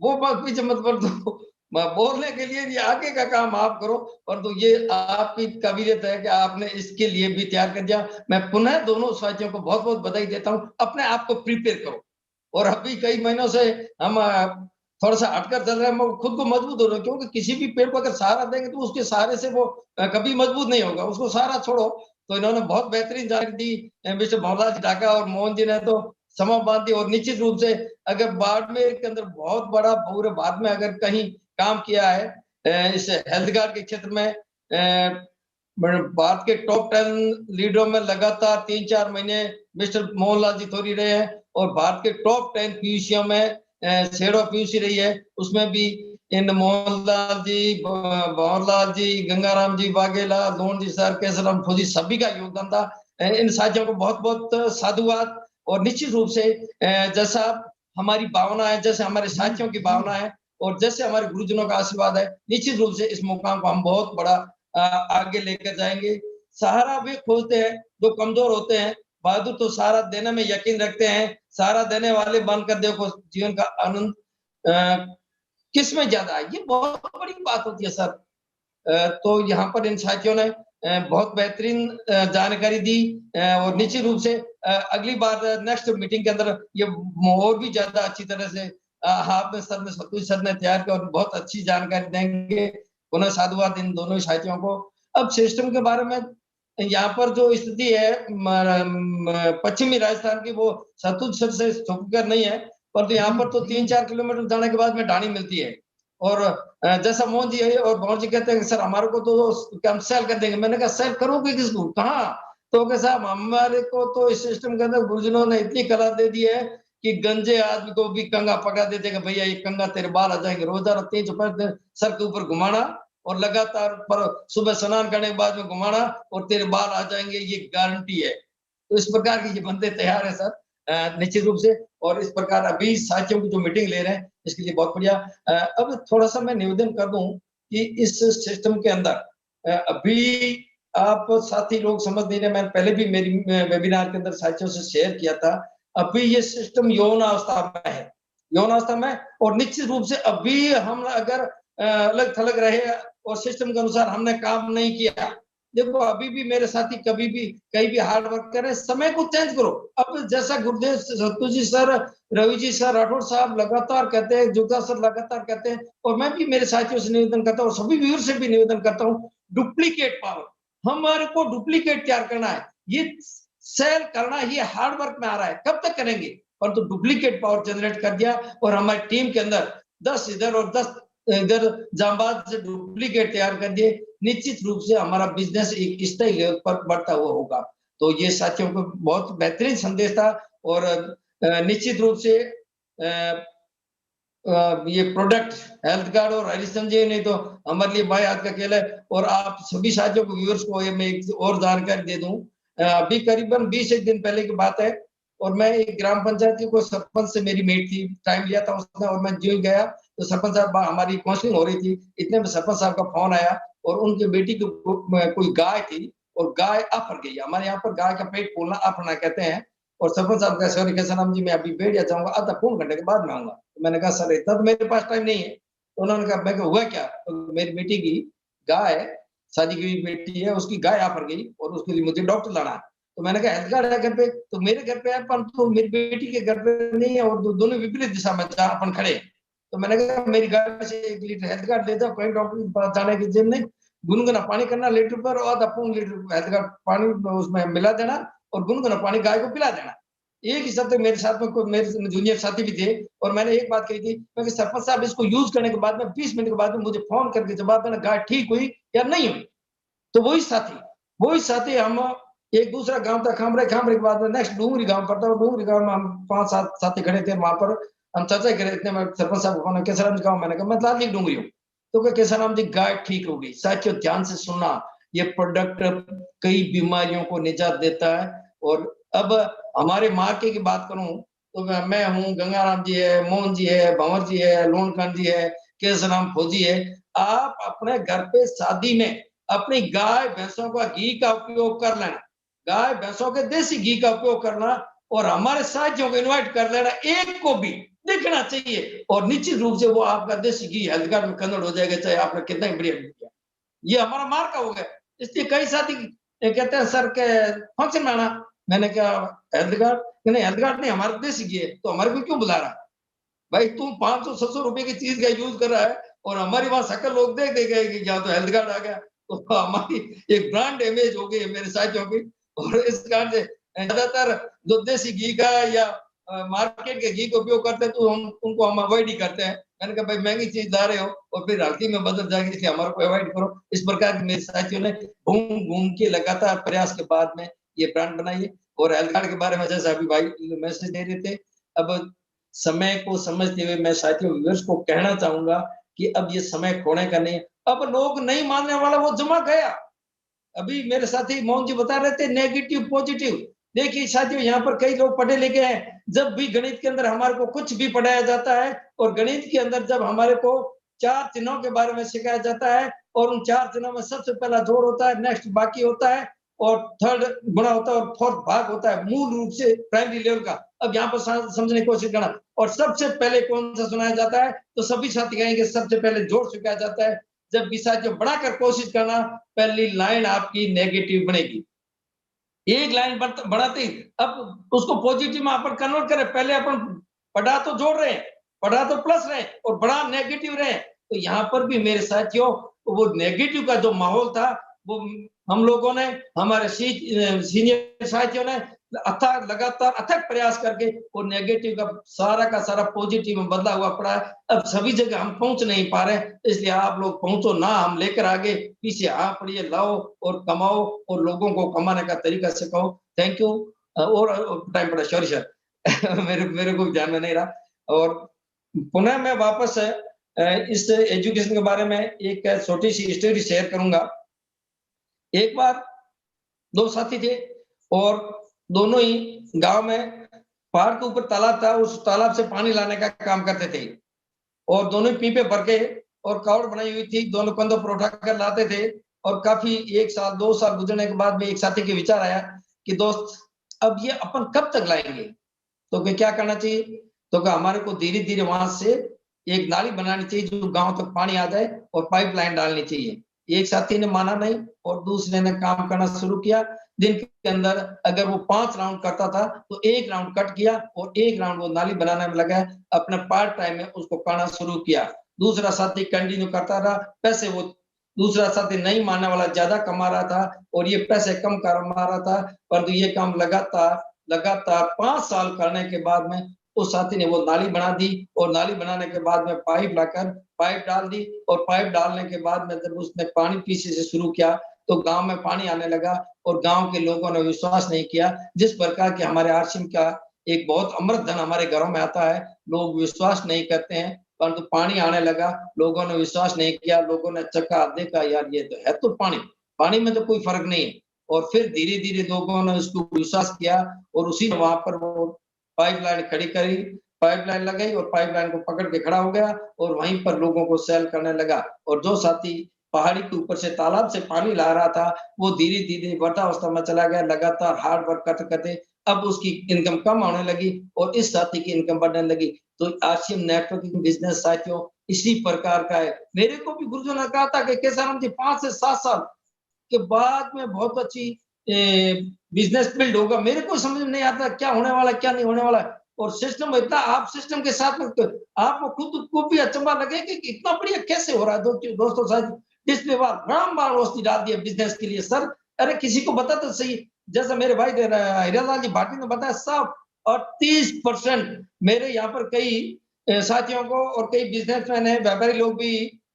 वो बात पीछे मत कर दो, बोलने के लिए ये आगे का काम आप करो। परंतु ये आपकी काबिलियत है कि आपने इसके लिए भी तैयार कर दिया। मैं पुनः दोनों साथियों को बहुत बहुत बधाई देता हूँ। अपने आप को प्रिपेयर करो, और अभी कई महीनों से हम थोड़ा सा हटकर चल रहे हैं, खुद को मजबूत हो रहे हैं, क्योंकि किसी भी पेड़ को अगर सहारा देंगे तो उसके सहारे से वो कभी मजबूत नहीं होगा, उसको सहारा छोड़ो। तो इन्होंने बहुत बेहतरीन जानकारी दी मिस्टर भंवरलाल जी डाका और मोहन जी ने, तो समा बांध दी। और निश्चित रूप से अगर बाड़मेर के अंदर बहुत बड़ा, पूरे भारत में अगर कहीं काम किया है इस हेल्थ कार्ड के क्षेत्र में, भारत के टॉप 10 लीडरों में लगातार 3-4 महीने मिस्टर मोहनलाल जी थोड़ी रहे हैं, और भारत के टॉप 10 पीयूषियों में शेडो पीयूषी रही है, उसमें भी इन मोहनलाल जी, भंवरलाल जी, गंगाराम जी वाघेला, लोन जी सर, केसराम फौजी, सभी का योगदान था। इन साथियों को बहुत बहुत साधुवाद। और निश्चित रूप से जैसा हमारी भावना है, जैसे हमारे साथियों की भावना है, और जैसे हमारे गुरुजनों का आशीर्वाद है, निश्चित रूप से इस मुकाम को हम बहुत बड़ा आगे लेकर जाएंगे। सहारा भी खोजते हैं जो कमजोर होते हैं, बहादुर तो सहारा देने में यकीन रखते हैं, सहारा देने वाले बनकर देखो जीवन का आनंद किस में ज्यादा है, ये बहुत बड़ी बात होती है सर। तो यहाँ पर इन साथियों ने बहुत बेहतरीन जानकारी दी, और निश्चित रूप से अगली बार नेक्स्ट मीटिंग के अंदर ये और भी ज्यादा अच्छी तरह से आपने सर ने, सतुज सर ने तैयार किया और बहुत अच्छी जानकारी देंगे। पुनः साधुवाद इन दोनों साथियों को। अब सिस्टम के बारे में यहाँ पर जो स्थिति है पश्चिमी राजस्थान की, वो सतुज सर से छुपकर नहीं है, परंतु यहाँ पर तो 3-4 किलोमीटर जाने के बाद में ढाणी मिलती है। और जैसा मोहन जी और भंवर जी कहते हैं सर हमारे को तो हम सेल कर देंगे, मैंने कहा सेल करोगे किसको, कहाँ? तो कैसा हमारे को तो इस सिस्टम के अंदर गुरुजनों ने इतनी कला दे दी है कि गंजे आदमी को भी कंगा पकड़ा देते हैं, भैया ये कंगा तेरे बाल आ जाएंगे, रोजाना 3-5 सर के ऊपर घुमाना और लगातार पर सुबह स्नान करने के बाद में घुमाना और तेरे बाल आ जाएंगे, ये गारंटी है। तो इस प्रकार की ये बंदे तैयार है सर निश्चित रूप से। और इस प्रकार अभी साथियों की जो मीटिंग ले रहे हैं इसके लिए बहुत बढ़िया। अब थोड़ा सा मैं निवेदन कर दूं कि इस सिस्टम के अंदर अभी आप साथी लोग समझ नहीं रहे, मैंने पहले भी मेरी वेबिनार के अंदर साथियों से शेयर किया था, अभी ये सिस्टम यौन अवस्था में है, यौन अवस्था में। और निश्चित रूप से अभी हम अगर अलग थलग रहे और सिस्टम के अनुसार हमने काम नहीं किया, देखो अभी भी मेरे साथी कभी भी कहीं भी हार्ड वर्क करें, समय को चेंज करो। अब जैसा गुरुदेव सत्तू जी सर, रवि जी सर, राठौर साहब लगातार कहते हैं, जुगदा सर लगातार कहते हैं, और मैं भी मेरे साथियों से निवेदन करता हूँ, सभी व्यूअर से भी निवेदन करता हूँ, डुप्लीकेट पावर, हमारे को डुप्लीकेट तैयार करना है। ये सेल करना ही हार्ड वर्क में आ रहा है, कब तक करेंगे? परंतु डुप्लीकेट पावर जनरेट कर दिया और हमारी टीम के अंदर 10 इधर और 10 इधर जांबाज से डुप्लीकेट तैयार कर दिए, निश्चित रूप से हमारा बिजनेस एक स्थायी लेवल पर बढ़ता हुआ होगा। तो ये साथियों को बहुत बेहतरीन संदेश था। और निश्चित रूप से ये प्रोडक्ट हेल्थ कार्ड और हरिशन जी ने तो हमारे लिए भाई हाथ का खेल है। और आप सभी साथियों को, व्यूअर्स को ये मैं एक और जानकारी दे दूं, अभी करीबन 20 एक दिन पहले की बात है, और मैं एक ग्राम पंचायत के कोई सरपंच से मेरी मीट थी, टाइम लिया था उसने, और मैं जो गया तो सरपंच साहब हमारी काउंसलिंग हो रही थी, इतने में सरपंच साहब का फोन आया और उनकी बेटी की कोई गाय थी और गाय अफर गई। हमारे यहाँ पर गाय का पेट फूलना अफरना कहते हैं। और सरपंच साहब का सॉरी कैसा जी, मैं अभी बैठ जाऊंगा, आधा पौन घंटे के बाद में आऊंगा। तो मैंने कहा सर इतना तो मेरे पास टाइम नहीं है। तो उन्होंने कहा, मैं हुआ क्या? तो मेरी बेटी की गाय, शादी की बेटी है, उसकी गाय अफर गई और उसके लिए मुझे डॉक्टर लाना है। तो मैंने कहा हेल्थ कार्ड है घर पे? तो मेरे घर पे है, पर तो मेरी बेटी के घर पे नहीं है, और दोनों विपरीत दिशा में अपन खड़े। तो मैंने कहा मेरी गाय से 1 लीटर हेल्थ कार्ड दे दो, कहीं डॉक्टर के पास जाने की जरूरत नहीं, गुनगुना पानी करना लीटर पर, और आधा पौन लीटर हेल्थ कार्ड पानी उसमें मिला देना और गुनगुना पानी गाय को पिला देना। एक ही शब्द मेरे साथ में कोई मेरे जूनियर साथी भी थे, और मैंने एक बात कही थी, क्योंकि सरपंच साहब इसको यूज करने के बाद में 20 मिनट के बाद में मुझे फोन करके जवाब देना, गाय ठीक हुई या नहीं हुई। तो वही साथी हम एक दूसरा गांव था, खामरे के बाद में नेक्स्ट डूंगरी गांव पड़ता है, डूंगरी गांव में हम 5-7 साथी खड़े थे, वहां पर हम चर्चा कर रहे थे। मैं सरपंच साहब को फोन, केसराम जी गाँव, मैंने कहा मैं लाली डूंगरी हूँ। तो क्या केसराम जी, गाय ठीक हो गई। साथियों ध्यान से सुनना, ये प्रोडक्ट कई बीमारियों को निजात देता है। और अब हमारे मार्के की बात करूं तो मैं हूं, गंगाराम जी है, मोहन जी है, भंवर जी है, लोनकांत जी है, केसराम फौजी है। आप अपने घर पे शादी में अपनी गाय भैंसों का घी का उपयोग कर लेना, गाय भैंसों के देसी घी का उपयोग करना, और हमारे साथियों को इनवाइट कर लेना, एक को भी दिखना चाहिए, और निश्चित रूप से वो आपका देसी घी हेल्थ कार्ड में कन्वर्ट हो जाएगा, चाहे आपने कितना बढ़िया किया। ये हमारा मार्का हो गया। इसलिए कई साथी कहते हैं सर के फंक्शन में आना, मैंने कहा हेल्थ कार्ड नहीं, हेल्थ कार्ड नहीं, हमारे देसी घी है, तो हमारे को क्यों बुला रहा? भाई तुम 500-700 रुपए की चीज का यूज कर रहा है, और हमारी वहां शक्ल लोग देख गए कि क्या तो हेल्थ कार्ड आ गया, तो हमारी एक ब्रांड इमेज हो गई है मेरे साथियों की। और इस कारण से ज्यादातर जो देसी घी का या मार्केट के घी का उपयोग करते हैं, तो उनको हम अवॉइड ही करते हैं। मैंने कहा भाई महंगी चीज ला रहे हो और फिर हल्की में बदल जाएगी, इसलिए हमारे को अवॉइड करो। इस प्रकार मेरे साथियों ने घूम के लगातार प्रयास के बाद में ये ब्रांड बनाई है। और हेल्थ कार्ड के बारे में जैसा अभी भाई मैसेज दे रहे थे, अब समय को समझते हुए मैं साथियों व्यूअर्स को कहना चाहूंगा कि अब ये समय खोने का नहीं। अब लोग नहीं मानने वाला वो जमा गया। अभी मेरे साथी मोहन जी बता रहे थे नेगेटिव पॉजिटिव। देखिए साथियों, यहाँ पर कई लोग पढ़े लिखे हैं। जब भी गणित के अंदर हमारे को कुछ भी पढ़ाया जाता है, और गणित के अंदर जब हमारे को 4 चिन्हों के बारे में सिखाया जाता है, और उन 4 चिन्हों में सबसे पहला जोड़ होता है, नेक्स्ट बाकी होता है, और थर्ड गुणा होता है, और फोर्थ भाग होता है, मूल रूप से प्राइमरी लेवल का। अब यहाँ पर समझने की कोशिश करना। और सबसे पहले कौन सा सुनाया जाता है? तो सभी साथी कहेंगे सबसे पहले जोड़ सिखाया जाता है। जब भी साथियों बढ़ाकर कोशिश करना, पहली लाइन आपकी नेगेटिव बनेगी। एक लाइन बढ़ाते ही अब उसको पॉजिटिव में अपन कन्वर्ट करें। पहले अपन पढ़ा तो जोड़ रहे हैं, पढ़ा तो प्लस रहे, और बड़ा नेगेटिव रहे। तो यहाँ पर भी मेरे साथियों वो नेगेटिव का जो माहौल था, वो हम लोगों ने, हमारे सीनियर साथियों ने लगातार अथक प्रयास करके वो नेगेटिव का सारा पॉजिटिव में बदला हुआ पड़ा है। अब सभी जगह हम पहुंच नहीं पा रहे, इसलिए आप लोग पहुंचो ना, हम लेकर आगे पीछे आ पड़िए, लाओ और कमाओ, और लोगों को कमाने का तरीका सिखाओ। Thank you. और टाइम पड़ा, सॉरी सर मेरे को ध्यान में नहीं रहा। और पुनः मैं वापस इस एजुकेशन के बारे में एक छोटी सी स्टोरी शेयर करूंगा। एक बार 2 साथी थे, और दोनों ही गांव में पहाड़ के ऊपर तालाब था, उस तालाब से पानी लाने का काम करते थे, और दोनों पीपे भर के और कावड़ बनाई हुई थी, दोनों कंधों पर उठा कर लाते थे। और काफी 1 साल 2 साल गुजरने के बाद में एक साथी के विचार आया कि दोस्त अब ये अपन कब तक लाएंगे? तो क्या करना चाहिए, तो हमारे को धीरे धीरे वहां से एक नाली बनानी चाहिए जो गांव तक पानी आ जाए और पाइपलाइन डालनी चाहिए। एक साथी ने माना नहीं और दूसरे ने काम करना शुरू किया। दिन के अंदर अगर वो 5 राउंड करता था तो 1 राउंड कट किया और 1 राउंड वो नाली बनाने में लगा, अपने पार्ट टाइम में उसको करना शुरू किया। दूसरा साथी कंटिन्यू करता रहा, पैसे वो दूसरा साथी नहीं मानने वाला ज्यादा कमा रहा था और ये पैसे कम कमा रहा था, परंतु ये काम लगातार 5 साल करने के बाद में उस साथी ने वो नाली बना दी और नाली बनाने के बाद में पाइप लाकर पाइप डाल दी और पाइप डालने के बाद में जब उसने पानी पीछे से शुरू किया तो गांव में पानी आने लगा और गांव के लोगों ने विश्वास नहीं किया। जिस प्रकार के हमारे आरसीएम का एक बहुत अमृत धन हमारे घरों में आता है, लोग विश्वास नहीं करते हैं, परंतु पानी आने लगा, लोगों ने विश्वास नहीं किया, लोगों ने चक्का देखा यार ये तो है तो पानी में तो कोई फर्क नहीं है। और फिर धीरे धीरे लोगों ने उसको विश्वास किया और उसी वहां पर वो पाइपलाइन खड़ी करी, पाइपलाइन लगाई और पाइपलाइन को पकड़ के खड़ा हो गया और वहीं पर लोगों को सेल करने लगा। और जो साथी पहाड़ी के ऊपर से तालाब से पानी ला रहा था वो धीरे धीरे वृद्धावस्था में चला गया, लगातार हार्ड वर्क करते करते अब उसकी इनकम कम होने लगी और इस साथी की इनकम बढ़ने लगी। तो आरसीएम नेटवर्किंग बिजनेस साथियों इसी प्रकार का है। मेरे को भी गुरुजी ने कहा था कि केसाराम जी 5 से 7 साल के बाद में बहुत अच्छी बिजनेस बिल्ड होगा। मेरे को समझ में नहीं आता क्या होने वाला क्या नहीं होने वाला, और सिस्टम इतना आप सिस्टम के साथ में आपको खुद को भी अचंभा लगे कि इतना बढ़िया कैसे हो रहा है। दोस्तों शायद डिस्प्ले बार रोशनी डाल दी है बिजनेस के लिए। सर अरे किसी को बता तो सही, जैसा मेरे भाई हीरालाल जी भाटी ने बताया सब, और 30% मेरे यहाँ पर कई साथियों को और कई बिजनेसमैन है, व्यापारी लोग भी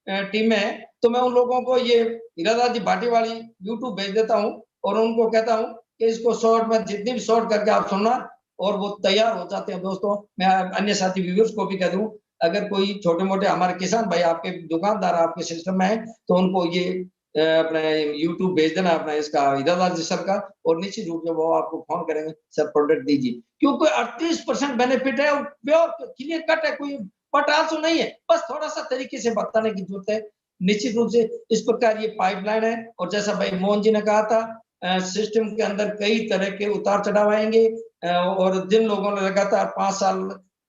टीम में है, तो मैं उन लोगों को ये हीरालाल जी भाटी वाली यूट्यूब भेज देता हूँ और उनको कहता हूँ कि इसको शॉर्ट में जितनी भी शॉर्ट करके आप सुनना और वो तैयार हो जाते हैं। दोस्तों मैं अन्य साथी व्यूअर्स को भी कह दूं, अगर कोई छोटे मोटे हमारे किसान भाई आपके दुकानदार आपके सिस्टम में है तो उनको ये अपने यूट्यूब भेज देना अपना इसका हीरालाल जी सर का, और निश्चित रूप से वो आपको फोन करेंगे सर प्रोडक्ट दीजिए, क्योंकि 38% बेनिफिट है और प्योर क्लियर कट है, कोई पटासो नहीं है, बस थोड़ा सा तरीके से बताने की जरूरत है। निश्चित रूप से इस प्रकार ये पाइपलाइन है और जैसा भाई मोहन जी ने कहा था सिस्टम के अंदर कई तरह के उतार चढ़ाव आएंगे और जिन लोगों ने लगातार 5 साल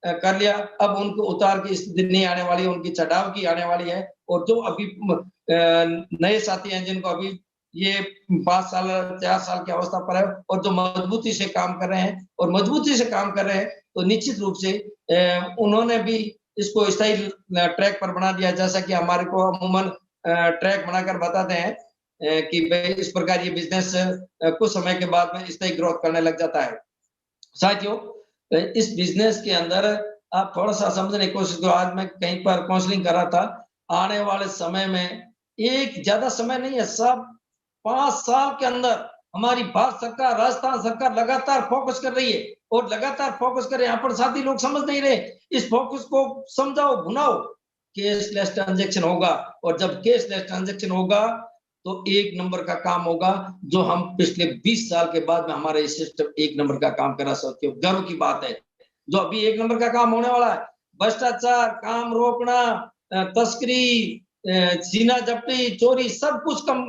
कर लिया अब उनको उतार की स्थिति नहीं आने वाली, उनकी चढ़ाव की आने वाली है। और जो अभी नए साथी हैं जिनको अभी ये 5 साल 4 साल की अवस्था पर है और जो मजबूती से काम कर रहे हैं तो निश्चित रूप से उन्होंने भी इसको स्थायी ट्रैक पर बना दिया, जैसा कि हमारे को अमूमन ट्रैक बनाकर बताते हैं कि भाई इस प्रकार ये बिजनेस कुछ समय के बाद में स्थायी ग्रोथ करने लग जाता है। साथियों इस बिजनेस के अंदर आप थोड़ा सा समझने की कोशिश करो। आज मैं कहीं पर काउंसलिंग कर रहा था, आने वाले समय में एक ज्यादा समय नहीं है, सब 5 साल के अंदर हमारी भारत सरकार राजस्थान सरकार लगातार फोकस कर रही है और लगातार फोकस कर रहे हैं। यहाँ पर साथी लोग समझ नहीं रहे, इस फोकस को समझाओ भुनाओ। कैशलेस ट्रांजैक्शन होगा और जब कैशलेस ट्रांजैक्शन होगा तो 1 नंबर का काम होगा, जो हम पिछले 20 साल के बाद में हमारा सिस्टम 1 नंबर का काम करा सकते हो। गर्व की बात है जो अभी 1 नंबर का काम होने वाला है। भ्रष्टाचार, काम रोकना, तस्करी, सीना जब्ती, चोरी सब कुछ कम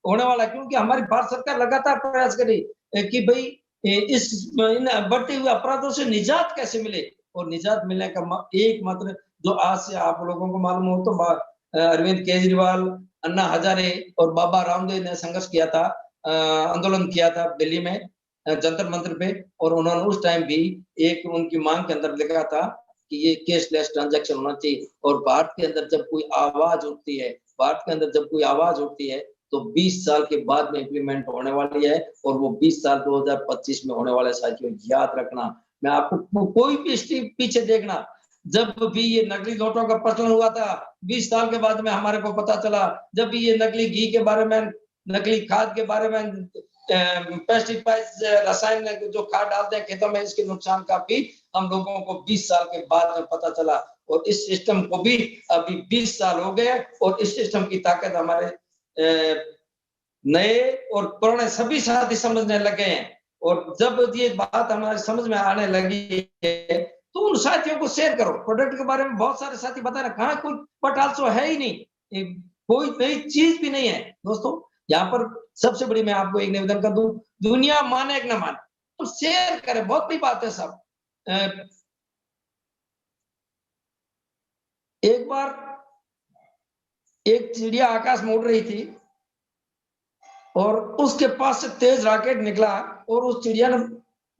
होने वाला है, क्योंकि हमारी भारत सरकार लगातार प्रयास कर रही है कि भाई इस बढ़ते हुए अपराधों से निजात कैसे मिले। और निजात मिलने का एकमात्र जो आज से आप लोगों को मालूम हो तो अरविंद केजरीवाल, अन्ना हजारे और बाबा रामदेव ने संघर्ष किया था, आंदोलन किया था दिल्ली में जंतर मंत्र पे, और उन्होंने उस टाइम भी एक उनकी मांग के अंदर लिखा था कि ये कैशलेस ट्रांजैक्शन होना चाहिए। और भारत के अंदर जब कोई आवाज उठती है तो 20 साल के बाद में इंप्लीमेंट होने वाली है और वो 20 साल 2025 में होने वाले। साथियों याद रखना, मैं आपको कोई भी पीछे देखना, जब भी ये नकली नोटों का प्रचलन हुआ था 20 साल के बाद में हमारे को पता चला, जब भी ये नकली घी के बारे में, नकली खाद के बारे में, पेस्टिसाइड्स रसायन जो खाद डालते हैं खेतों में, इसके नुकसान का भी हम लोगों को 20 साल के बाद में पता चला। और इस सिस्टम को भी अभी 20 साल हो गए और इस सिस्टम की ताकत हमारे नए और पुराने सभी साथी समझने लगे हैं। और जब ये बात हमारे समझ में आने लगी है तो उन साथियों को शेयर करो। प्रोडक्ट के बारे में बहुत सारे साथी बता रहे, कहाँ कोई पटासो है ही नहीं, कोई नई चीज भी नहीं है। दोस्तों यहाँ पर सबसे बड़ी मैं आपको एक निवेदन कर दूं, दुनिया माने कि न माने तो शेयर करें, बहुत बड़ी बात है सब। एक बार एक चिड़िया आकाश में उड़ रही थी और उसके पास से तेज रॉकेट निकला और उस चिड़िया ने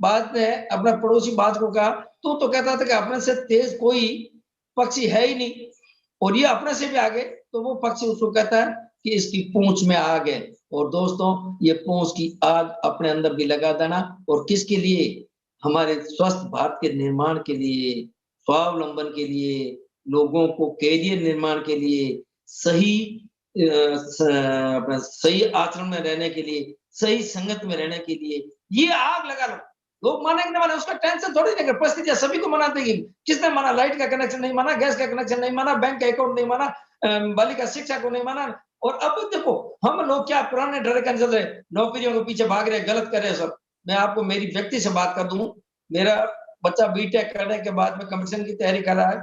बाज ने अपने पड़ोसी बाज को कहा, तू तो कहता था कि अपने से तेज कोई पक्षी है ही नहीं और ये अपने से भी आगे। तो वो पक्षी उसको कहता है कि इसकी पूंछ में आग है। और दोस्तों, ये पूंछ की आग अपने अंदर भी लगा देना, और किसके लिए? हमारे स्वस्थ भारत के निर्माण के लिए, स्वावलंबन के लिए, लोगों को कैरियर निर्माण के लिए, सही सही आचरण में रहने के लिए, सही संगत में रहने के लिए ये आग लगा लो। लोग माने कि नहीं माने उसका टेंशन थोड़ी नहीं, परिस्थितियां सभी को मना देगी। किसने माना? लाइट का कनेक्शन नहीं माना, गैस का कनेक्शन नहीं माना, बैंक का अकाउंट नहीं माना, बालिका शिक्षा को नहीं माना। और अब देखो हम लोग क्या पुराने डरे कर चल रहे, नौकरियों के पीछे भाग रहे, गलत कर रहे सब। मैं आपको मेरी व्यक्ति से बात कर दूं, मेरा बच्चा बीटेक करने के बाद में कंपटीशन की तैयारी कर रहा है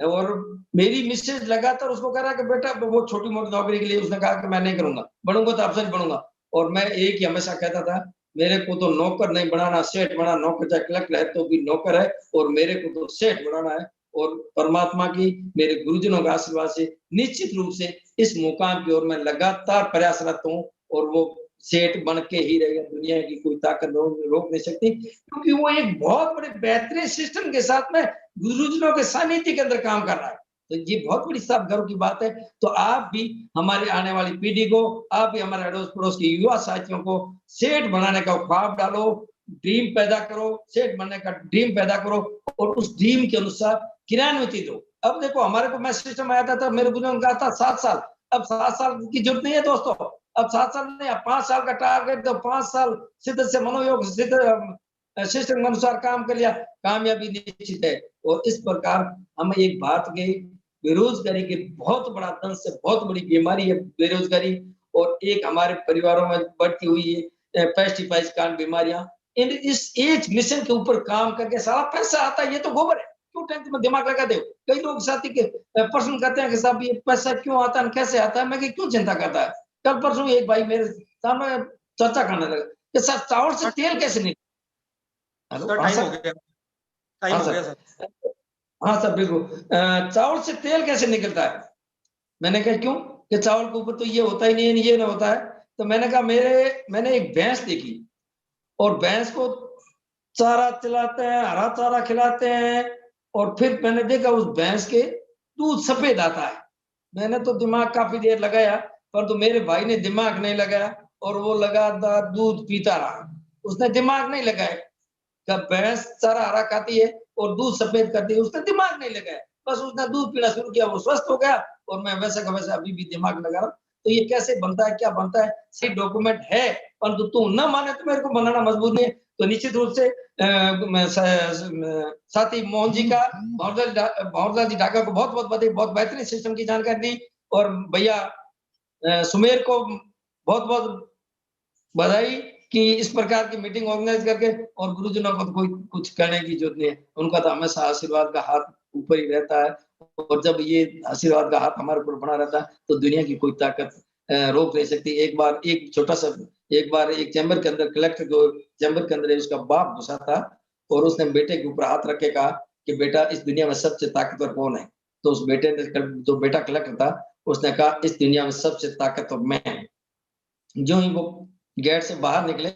और मेरी मिसेज लगातार उसको कह रहा है कि बेटा वो छोटी मोटी नौकरी के लिए उसने कहा कि मैं नहीं करूंगा, बनूंगा तो अफसर बनूंगा। और मैं एक ही हमेशा कहता था, मेरे को तो नौकर नहीं बनाना, सेठ बनाना। नौकर चाहे कलेक्टर है तो भी नौकर है, और मेरे को तो सेठ बनाना है। और परमात्मा की, मेरे गुरुजनों का आशीर्वाद से निश्चित रूप से इस मुकाम की ओर मैं लगातार प्रयासरत हूँ, और वो सेठ बन के ही रहेगा। दुनिया की कोई ताकत रोक नहीं सकती, क्योंकि वो एक बहुत बड़े बेहतरीन सिस्टम के साथ में गुरुजनों के सानिध्य के अंदर काम कर रहा है। तो ये बहुत बड़ी साफ गर्व की बात है। तो आप भी हमारी आने वाली पीढ़ी को, आप भी हमारे अड़ोस पड़ोस के युवा साथियों को सेठ बनाने का ख्वाब डालो, ड्रीम पैदा करो, सेठ बनने का ड्रीम पैदा करो, और उस ड्रीम के अनुसार क्रियान्वित दो। अब देखो हमारे को मैं सिस्टम आया था, मेरे बुजुर्गों ने कहा था 7 साल। अब 7 साल की जरूरत नहीं है दोस्तों, अब 7 साल नहीं, 5 साल का टारगेट। तो 5 साल सिद्ध से मनोयोग सिद्ध सिस्टम के अनुसार काम कर लिया, कामयाबी निश्चित है। और इस प्रकार हम एक बात के बेरोजगारी के बहुत बड़ा दंश से बहुत बड़ी बीमारी है बेरोजगारी, और एक हमारे परिवारों में बढ़ती हुई है पेस्टिसाइड कांड बीमारियां। इस एक मिशन के ऊपर काम करके सारा पैसा आता है, ये तो गोबर है, क्यों टेंशन में दिमाग लगा दे। कई लोग साथी के प्रश्न करते हैं कि साहब ये पैसा क्यों आता है, कैसे आता है? मैं क्यों चिंता करता है? कल परसों एक भाई मेरे सामने चर्चा करने लगा कि सर चावल से तेल कैसे निकले। टाइम हो गया सर। हाँ सर बिल्कुल, चावल से तेल कैसे निकलता है? मैंने कहा क्यों? कि चावल के ऊपर तो ये होता ही नहीं है, ये ना होता है। तो मैंने कहा मैंने एक भैंस देखी, और भैंस को चारा खिलाते हैं, हरा चारा खिलाते हैं, और फिर मैंने देखा उस भैंस के दूध सफेद आता है। मैंने तो दिमाग काफी देर लगाया, परंतु मेरे भाई ने दिमाग नहीं लगाया, और वो लगातार दूध पीता रहा। उसने दिमाग नहीं लगाया, जब भैंस चारा हरा खाती है और दूध सफेद करती है, उसने दिमाग नहीं लगाया, बस उसने दूध पीना शुरू किया, वो स्वस्थ हो गया, और मैं वैसे का वैसे अभी भी दिमाग लगा रहा हूं। तो ये कैसे बनता है, क्या बनता है? सही डॉक्यूमेंट है, परंतु तू न माने तो मेरे को बनाना मजबूर नहीं है। तो निश्चित रूप से साथी मोहन जी का, भंवरलाल जी ढाका को बहुत बहुत बधाई, बहुत बेहतरीन सिस्टम की जानकारी दी। और भैया सुमेर को बहुत बहुत बधाई कि इस प्रकार की मीटिंग ऑर्गेनाइज करके, और गुरुजनों को तो कोई कुछ करने की जरूरत नहीं है, उनका तो हमेशा आशीर्वाद का हाथ ऊपर ही रहता है। और जब ये आशीर्वाद का हाथ हमारे ऊपर बना रहता है तो दुनिया की कोई ताकत रोक नहीं सकती। एक बार एक चैम्बर के अंदर, कलेक्टर को चैम्बर के अंदर उसका बाप घुसा था, और उसने बेटे के ऊपर हाथ रख के कहा कि बेटा इस दुनिया में सबसे ताकतवर कौन है? तो उस बेटे ने, जो बेटा कलेक्टर था, उसने कहा इस दुनिया में सबसे ताकतवर मैं हूं। जो ही वो गेट से बाहर निकले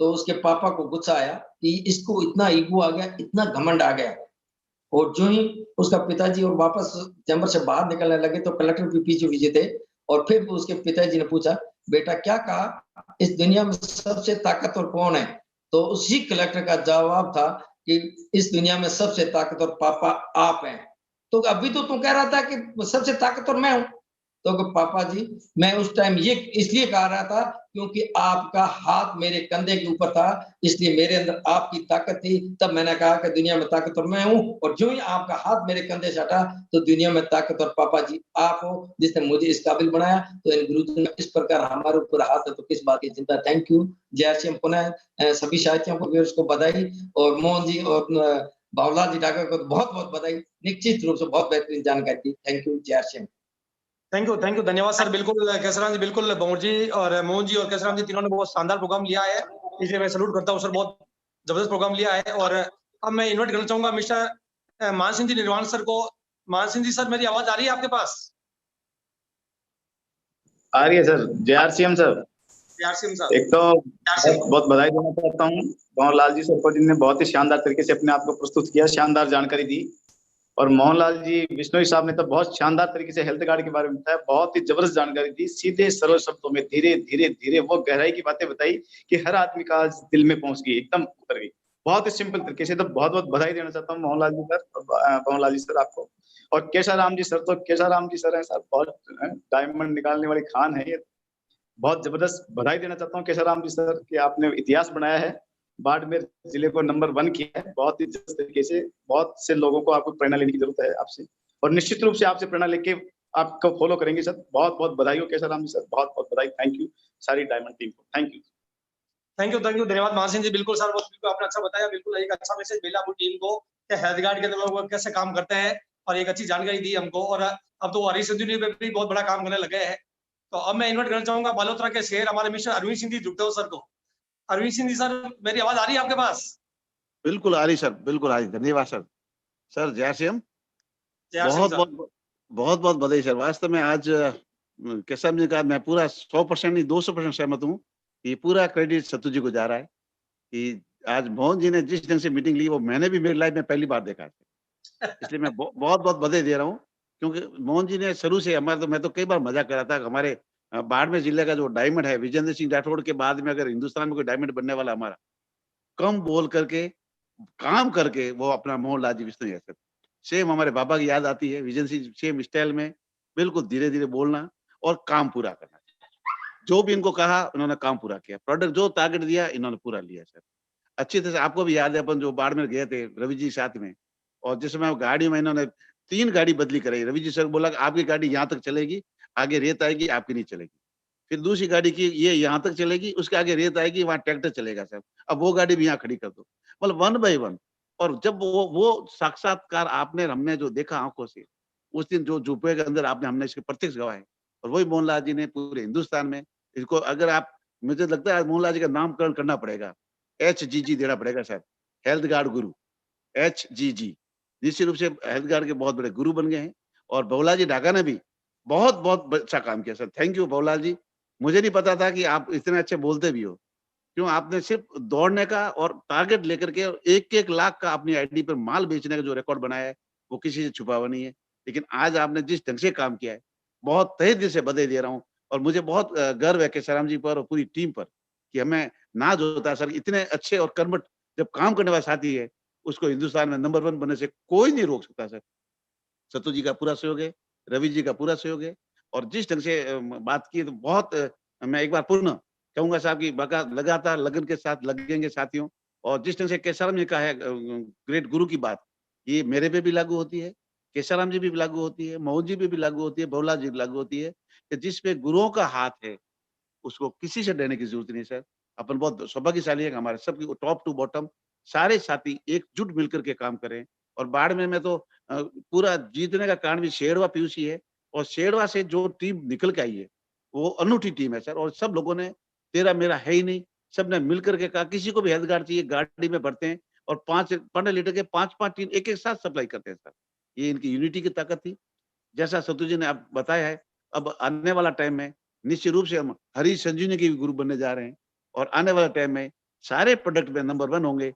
तो उसके पापा को गुस्सा आया कि इसको इतना ईगो आ गया, इतना घमंड आ गया। और जो ही उसका पिताजी और वापस चैम्बर से बाहर निकलने लगे तो कलेक्टर भी पीछे थे, और फिर उसके पिताजी ने पूछा, बेटा क्या कहा, इस दुनिया में सबसे ताकतवर कौन है? तो उसी कलेक्टर का जवाब था कि इस दुनिया में सबसे ताकतवर पापा आप हैं। तो अभी तो तू कह रहा था कि सबसे ताकतवर मैं हूं। तो पापा जी, मैं उस टाइम ये इसलिए कह रहा था क्योंकि आपका हाथ मेरे कंधे के ऊपर था, इसलिए मेरे अंदर आपकी ताकत थी। तब मैंने कहा कि दुनिया में ताकतवर मैं हूं, और जो ही आपका हाथ मेरे कंधे से हटा तो दुनिया में ताकतवर पापा जी आप हो, जिसने मुझे इस काबिल बनाया। तो इन गुरुजी ने इस प्रकार हमारे ऊपर हाथ है तो किस बात की चिंता। Thank you. जय श्री राम। पुनः सभी साथियों को भी उसको बधाई, और मोहन जी और भंवरलाल जी ढाका को बहुत बहुत बधाई। निश्चित रूप से बहुत बेहतरीन जानकारी दी। Thank you. जय श्री राम। थैंक यू, धन्यवाद सर। बिल्कुल केसराम जी, बिल्कुल भंवर जी और मोहन जी और केसराम जी तीनों ने बहुत शानदार प्रोग्राम लिया है, इसलिए मैं सैल्यूट करता हूँ सर। बहुत जबरदस्त प्रोग्राम लिया है, और अब मैं इन्वाइट करना चाहूंगा मिस्टर मान सिंह जी निर्वाण सर को। मान सिंह जी सर, मेरी आवाज आ रही है आपके पास? आ रही है sir. JRCM sir, Singh sir, एक तो बहुत बहुत बधाई देना चाहता हूँ मोहनलाल जी सर को, जिनने बहुत ही शानदार तरीके से अपने आप को प्रस्तुत किया, शानदार जानकारी दी। और मोहनलाल जी बिश्नोई साहब ने तो बहुत शानदार तरीके से हेल्थ कार्ड के बारे में बताया, बहुत ही जबरदस्त जानकारी दी, सीधे सरल शब्दों में धीरे धीरे धीरे वो गहराई की बातें बताई कि हर आदमी का आज दिल में पहुंच गई, एकदम उतर गई, बहुत ही सिंपल तरीके से। तो बहुत बहुत बधाई देना चाहता हूँ मोहनलाल जी सर, मोहनलाल जी सर आपको। और केशाराम जी सर, तो केशाराम जी सर है सर, बहुत डायमंड निकालने वाली खान है ये, बहुत जबरदस्त बधाई देना चाहता हूँ केशाराम जी सर कि आपने इतिहास बनाया है, बाड़मेर जिले को नंबर 1 किया है बहुत ही जबरदस्त तरीके से। बहुत से लोगों को आपको प्रेरणा लेने की जरूरत है आपसे, और निश्चित रूप से आपसे प्रेरणा लेके आपको फॉलो करेंगे सर। बहुत बहुत बधाई हो केशाराम जी सर, बहुत बहुत बधाई। थैंक यू सारी डायमंड टीम को, थैंक यू। थैंक यू, धन्यवाद मान सिंह जी। बिल्कुल सर, बिल्कुल आपने अच्छा बताया, बिल्कुल एक अच्छा मैसेज मिला पूरी टीम को कि हेल्थ गार्ड के अंदर लोग कैसे काम करते हैं, और एक अच्छी जानकारी दी हमको। और अब तो हरीश सिंह जी भी बहुत बड़ा काम करने लगे हैं। तो अब मैं इन्वाइट करना चाहूंगा बालोतरा के शेर हमारे मिस्टर अरविंद सिंह जी जुगदेव सर को। अरविंद सिंह जी सर, मेरी आवाज आ रही है आपके पास? बिल्कुल आ रही सर, बिल्कुल आ रही। धन्यवाद सर। सर JRCM बहुत सर। बहुत बहुत बहुत बधाई सर। वास्तव में आज केशव जी का मैं पूरा 100% नहीं 200% सहमत हूँ। ये पूरा क्रेडिट सत्तू जी को जा रहा है कि आज मोहन जी ने जिस ढंग से मीटिंग ली वो मैंने भी मेरी लाइफ में पहली बार देखा है। इसलिए मैं बहुत बहुत बधाई दे रहा हूँ, क्योंकि मोहन जी ने शुरू से हमारे, तो मैं तो कई बार मजाक कर रहा था, हमारे बाड़मेर जिले का जो डायमंड है विजेंद्र सिंह राठौड़ के बाद में अगर हिंदुस्तान में कोई डायमंड बनने वाला हमारा, कम बोल करके काम करके, वो अपना मोहनलाल जी बिश्नोई है सर। सेम हमारे बाबा की याद आती है, विजन सिंह सेम स्टाइल में, बिल्कुल धीरे धीरे बोलना और काम पूरा करना। जो भी इनको कहा उन्होंने काम पूरा किया, प्रोडक्ट जो टारगेट दिया इन्होंने पूरा लिया सर। अच्छी तरह से आपको भी याद है, अपन जो बाड़मेर गए थे रवि जी साथ में, और जिस समय गाड़ी में इन्होंने 3 गाड़ी बदली कराई। रवि जी सर बोला कि आपकी गाड़ी यहाँ तक चलेगी, आगे रेत आएगी, आपकी नहीं चलेगी। फिर दूसरी गाड़ी की ये यहाँ तक चलेगी, उसके आगे रेत आएगी, वहाँ ट्रैक्टर चलेगा सर। अब वो गाड़ी भी यहाँ खड़ी कर दो। मतलब 1 बाय 1। और जब वो साक्षात्कार आपने हमने जो देखा आँखों से, उस दिन जो जुब्बे के अंदर आपने हमने इसके प्रत्यक्ष गवाह है। और वही मोहनलाल जी ने पूरे हिंदुस्तान में इसको, अगर आप, मुझे लगता है मोहनलाल जी का नामकरण करना पड़ेगा, HGG देना पड़ेगा सर, हेल्थ गार्ड गुरु, HGG। निश्चित रूप से हेल्थ गार्ड के बहुत बड़े गुरु बन गए हैं। और बहुलाल जी ढाका ने भी बहुत बहुत अच्छा काम किया सर। थैंक यू बहुलाल जी। मुझे नहीं पता था कि आप इतने अच्छे बोलते भी हो। क्यों, आपने सिर्फ दौड़ने का और टारगेट लेकर के 1-1 लाख का अपनी आईडी पर माल बेचने का जो रिकॉर्ड बनाया है, वो किसी से छुपा हुआ नहीं है। लेकिन आज आपने जिस ढंग से काम किया है, बहुत तहे दिल से बधाई दे रहा हूँ। और मुझे बहुत गर्व है केशवराम जी पर और पूरी टीम पर कि हमें नाज होता है सर, इतने अच्छे और कर्मठ जब काम करने वाला साथी है, उसको हिंदुस्तान में नंबर 1 बनने से कोई नहीं रोक सकता सर। सत्तू जी का पूरा सहयोग है, रवि जी का पूरा सहयोग है। और जिस ढंग से बात की, तो बहुत मैं एक बार पुनः कहूँगा साहब कि लगातार लगन के साथ लगेंगे साथियों। और जिस ढंग से केशवराम जी का है ग्रेट गुरु की बात, ये मेरे पे भी लागू होती है, केशवराम जी पे भी लागू होती है, मोहन जी पे भी लागू होती है, बहुलाल जी पे लागू होती है, कि जिस पे गुरुओं का हाथ है, उसको किसी से डरने की जरूरत नहीं सर। अपन बहुत सौभाग्यशाली है कि हमारे सबकी टॉप टू बॉटम सारे साथी एकजुट मिलकर के काम करें। और बाड़मेर में तो पूरा जीतने का कारण भी शेरवा पीयूष ही है। और शेरवा से जो टीम निकल के आई है, वो अनूठी टीम है सर। और सब लोगों ने तेरा मेरा है ही नहीं, सबने मिलकर के कहा किसी को भी हेल्थ गार्ड चाहिए, गाड़ी में भरते हैं और 15 लीटर के 5-5 टीम एक एक साथ सप्लाई करते हैं सर। ये इनकी यूनिटी की ताकत थी। जैसा सत्तू जी ने आप बताया है, अब आने वाला टाइम में निश्चित रूप से हम हरीश संजीवनी के भी गुरु बनने जा रहे हैं। और आने वाले टाइम में सारे प्रोडक्ट में नंबर 1 होंगे।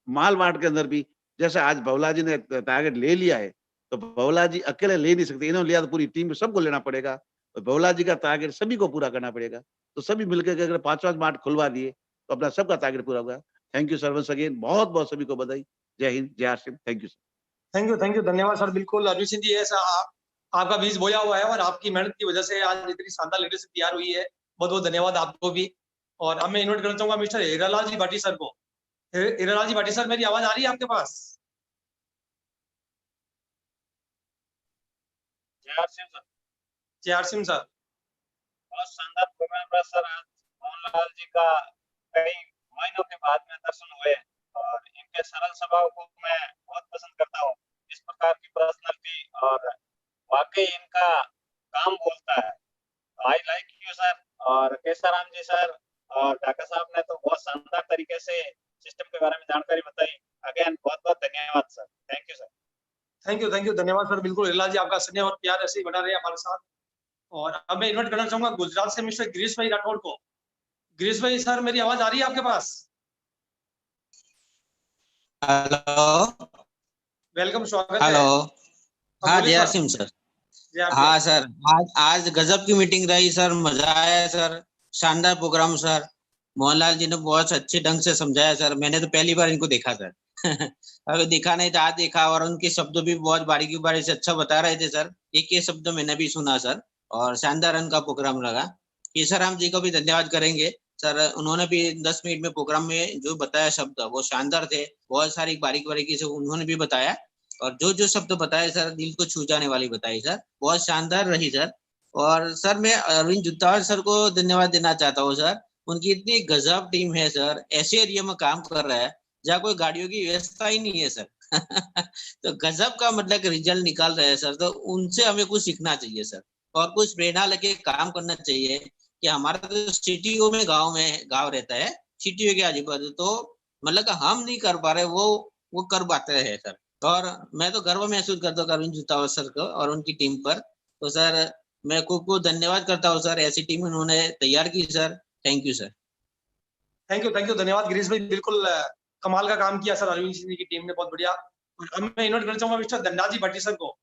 माल-वाट के अंदर भी जैसा आज बहुला जी ने टारगेट ले लिया है, तो बहुला जी अकेले ले नहीं सकते। इन्होंने लिया तो पूरी टीम में सबको लेना पड़ेगा। और बहुला जी का टारगेट सभी को पूरा करना पड़ेगा। तो सभी मिलकर के अगर 5-5 मार्ट खुलवा दिए, तो अपना सबका टारगेट पूरा होगा। Thank you sir once again. बहुत-बहुत सभी को बधाई। जय हिंद, जय RCM. Thank you sir. Thank you, धन्यवाद सर। बिल्कुल अरविंद सिंह जी, ऐसा आपका बीज बोया हुआ है और आपकी मेहनत की वजह से आज इतनी शानदार लीडरशिप तैयार हुई है। बहुत बहुत धन्यवाद आपको भी। और अब मैं इन्वाइट करना चाहूंगा मिस्टर हीरालाल जी भाटी सर को। हीरालाल जी भाटी सर, मेरी आवाज आ रही है आपके पास? JRCM sir. बहुत शानदार प्रोग्राम रहा सर। आज मोहनलाल जी का कई महीनों के बाद में दर्शन हुए, और इनके सरल स्वभाव को मैं बहुत पसंद करता हूँ। इस प्रकार की पर्सनालिटी, और वाकई इनका काम बोलता है। I like you sir. और केशवराम जी सर और ढाका साहब ने तो बहुत शानदार तरीके से सिस्टम के बारे में जानकारी बताई। अगेन बहुत बहुत धन्यवाद sir, thank you sir. Thank you धन्यवाद सर। बिल्कुल हिलाल जी, आपका स्नेह और प्यार ऐसे ही बना रहे हमारे साथ। और अब मैं इन्वाइट करना चाहूंगा गुजरात से मिस्टर गिरीश भाई राठौड़ को। गिरीश भाई सर, मेरी आवाज आ रही है आपके पास? हेलो वेलकम, स्वागत हेलो। है। हाँ बोलिए जय सर। सिंह सर। जय आप हाँ सर, आज गजब की मीटिंग रही सर, मजा आया सर, शानदार प्रोग्राम सर। मोहनलाल जी ने बहुत अच्छे ढंग से समझाया सर, मैंने तो पहली बार इनको देखा सर। अभी दिखा नहीं था, आज देखा, और उनके शब्द भी बहुत बारीकी बारीकी से अच्छा बता रहे थे सर। एक शब्द मैंने भी सुना सर, और शानदार उनका प्रोग्राम लगा। केसराम जी को भी धन्यवाद करेंगे सर, उन्होंने भी 10 मिनट में प्रोग्राम में जो बताया शब्द वो शानदार थे, बहुत सारी बारीक बारीकी से उन्होंने भी बताया, और जो जो शब्द बताए सर दिल को छू जाने वाली बताई सर, बहुत शानदार रही सर। और सर मैं अरविंद जुत्तावर सर को धन्यवाद देना चाहता हूँ सर, उनकी इतनी गजब टीम है सर, ऐसे एरिया में काम कर रहा है जहाँ कोई गाड़ियों की व्यवस्था ही नहीं है सर। तो गजब का मतलब रिजल्ट निकाल रहे हैं सर, तो उनसे हमें कुछ सीखना चाहिए सर, और कुछ प्रेरणा लेके काम करना चाहिए। कि हमारा तो सिटियों में गाँव रहता है, सिटियों के आजू बाजू, तो मतलब हम नहीं कर पा रहे, वो कर पाते हैं सर। और मैं तो गर्व महसूस करता हूँ अरविंद जुत्तावर सर को और उनकी टीम पर। तो सर मैं खूब धन्यवाद करता हूँ सर, ऐसी टीम उन्होंने तैयार की sir. Thank you sir. Thank you धन्यवाद गिरीश भाई, बिल्कुल कमाल का काम किया सर अरविंद सिंह जी की टीम ने, बहुत बढ़िया। और अब मैं इन्वाइट करना चाहूंगा मिस्टर धनराज भाटी सर को।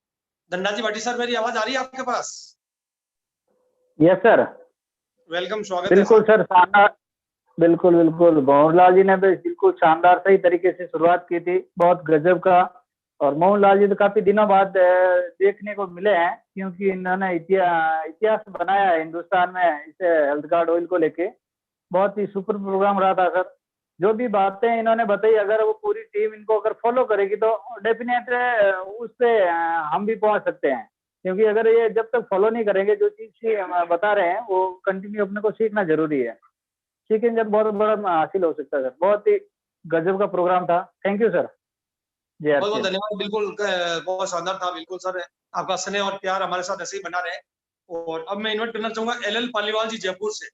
धनराज भाटी सर, मेरी आवाज आ रही है आपके पास? यस सर, वेलकम, स्वागत है बिल्कुल सर, शानदार। बिल्कुल बिल्कुल, मोहनलाल जी ने भी बिल्कुल शानदार सही तरीके से शुरुआत की थी, बहुत गजब का। और मोहनलाल जी तो काफी दिनों बाद देखने को मिले हैं, क्योंकि इन्होंने इतिहास बनाया है हिंदुस्तान में इसे हेल्थ कार्ड ऑयल को लेके। बहुत ही सुपर प्रोग्राम रहा था सर। जो भी बातें इन्होंने बताई, अगर वो पूरी टीम इनको अगर फॉलो करेगी तो डेफिनेट उस पे हम भी पहुंच सकते हैं। क्योंकि अगर ये जब तक फॉलो नहीं करेंगे, जो चीज बता रहे हैं वो कंटिन्यू अपने को सीखना जरूरी है, सीखेंगे जब बहुत बड़ा हासिल हो सकता है सर। बहुत ही गजब का प्रोग्राम था, थैंक यू सर। जी बहुत बहुत धन्यवाद, बिल्कुल बहुत शानदार था, बिल्कुल सर, आपका स्नेह और प्यार हमारे साथ ऐसे ही बना रहे। और अब मैं इन्वाइट करना चाहूंगा LL पालीवाल जी जयपुर से।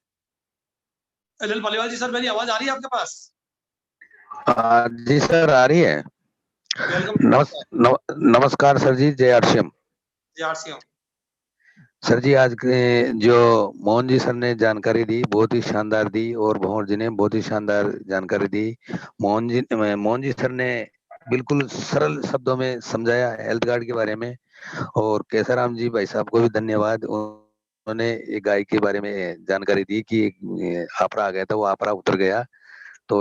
LL पालीवाल जी सर, मेरी आवाज आ रही है आपके पास? जी सर, आ रही है। वेलकम। नमस्कार सर जी, जय आरसीएम। जय आरसीएम सर जी, आज जो मोहन जी सर ने जानकारी दी बहुत ही शानदार दी, और भंवर जी ने बहुत ही शानदार जानकारी दी। मोहन जी सर ने बिल्कुल सरल शब्दों में समझाया हेल्थ कार्ड के बारे में। और केसाराम जी भाई साहब को भी धन्यवाद, उन्होंने एक गाय के बारे में जानकारी दी कि आपरा आ गया था, वो आपरा उतर गया। तो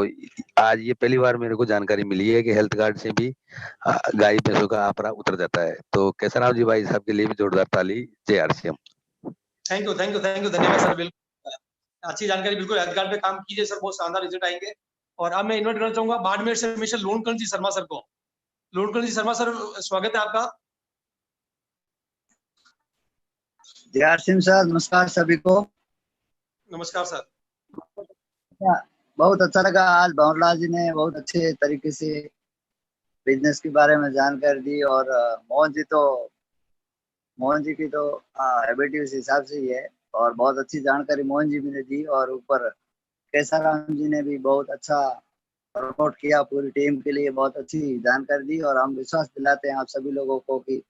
आज ये पहली बार मेरे को जानकारी मिली है कि हेल्थ कार्ड से भी गाय भैंसों का आपरा उतर जाता है। तो केसराम जी भाई साहब के लिए भी जोरदार ताली। जय आरसीएम। थैंक यू धन्यवाद सर, बिल्कुल अच्छी जानकारी, बिल्कुल हेल्थ कार्ड पे काम कीजिए सर, बहुत शानदार रिजल्ट आएंगे। और अब मैं इन्वाइट करना चाहूंगा बाड़मेर से मिस्टर लोणकरण जी शर्मा सर को। लोणकरण जी शर्मा सर, स्वागत है आपका। जय आरसीएम सर, नमस्कार सभी को। नमस्कार सर। बहुत अच्छा लगा, आज भंवरलाल जी ने बहुत अच्छे तरीके से बिजनेस के बारे में जानकारी दी। और मोहन जी की तो हैबिट उस हिसाब से ही है, और बहुत अच्छी जानकारी मोहन जी ने दी। और ऊपर केसाराम जी ने भी बहुत अच्छा प्रमोट किया, पूरी टीम के लिए बहुत अच्छी जानकारी दी। और हम विश्वास दिलाते हैं आप सभी लोगों को कि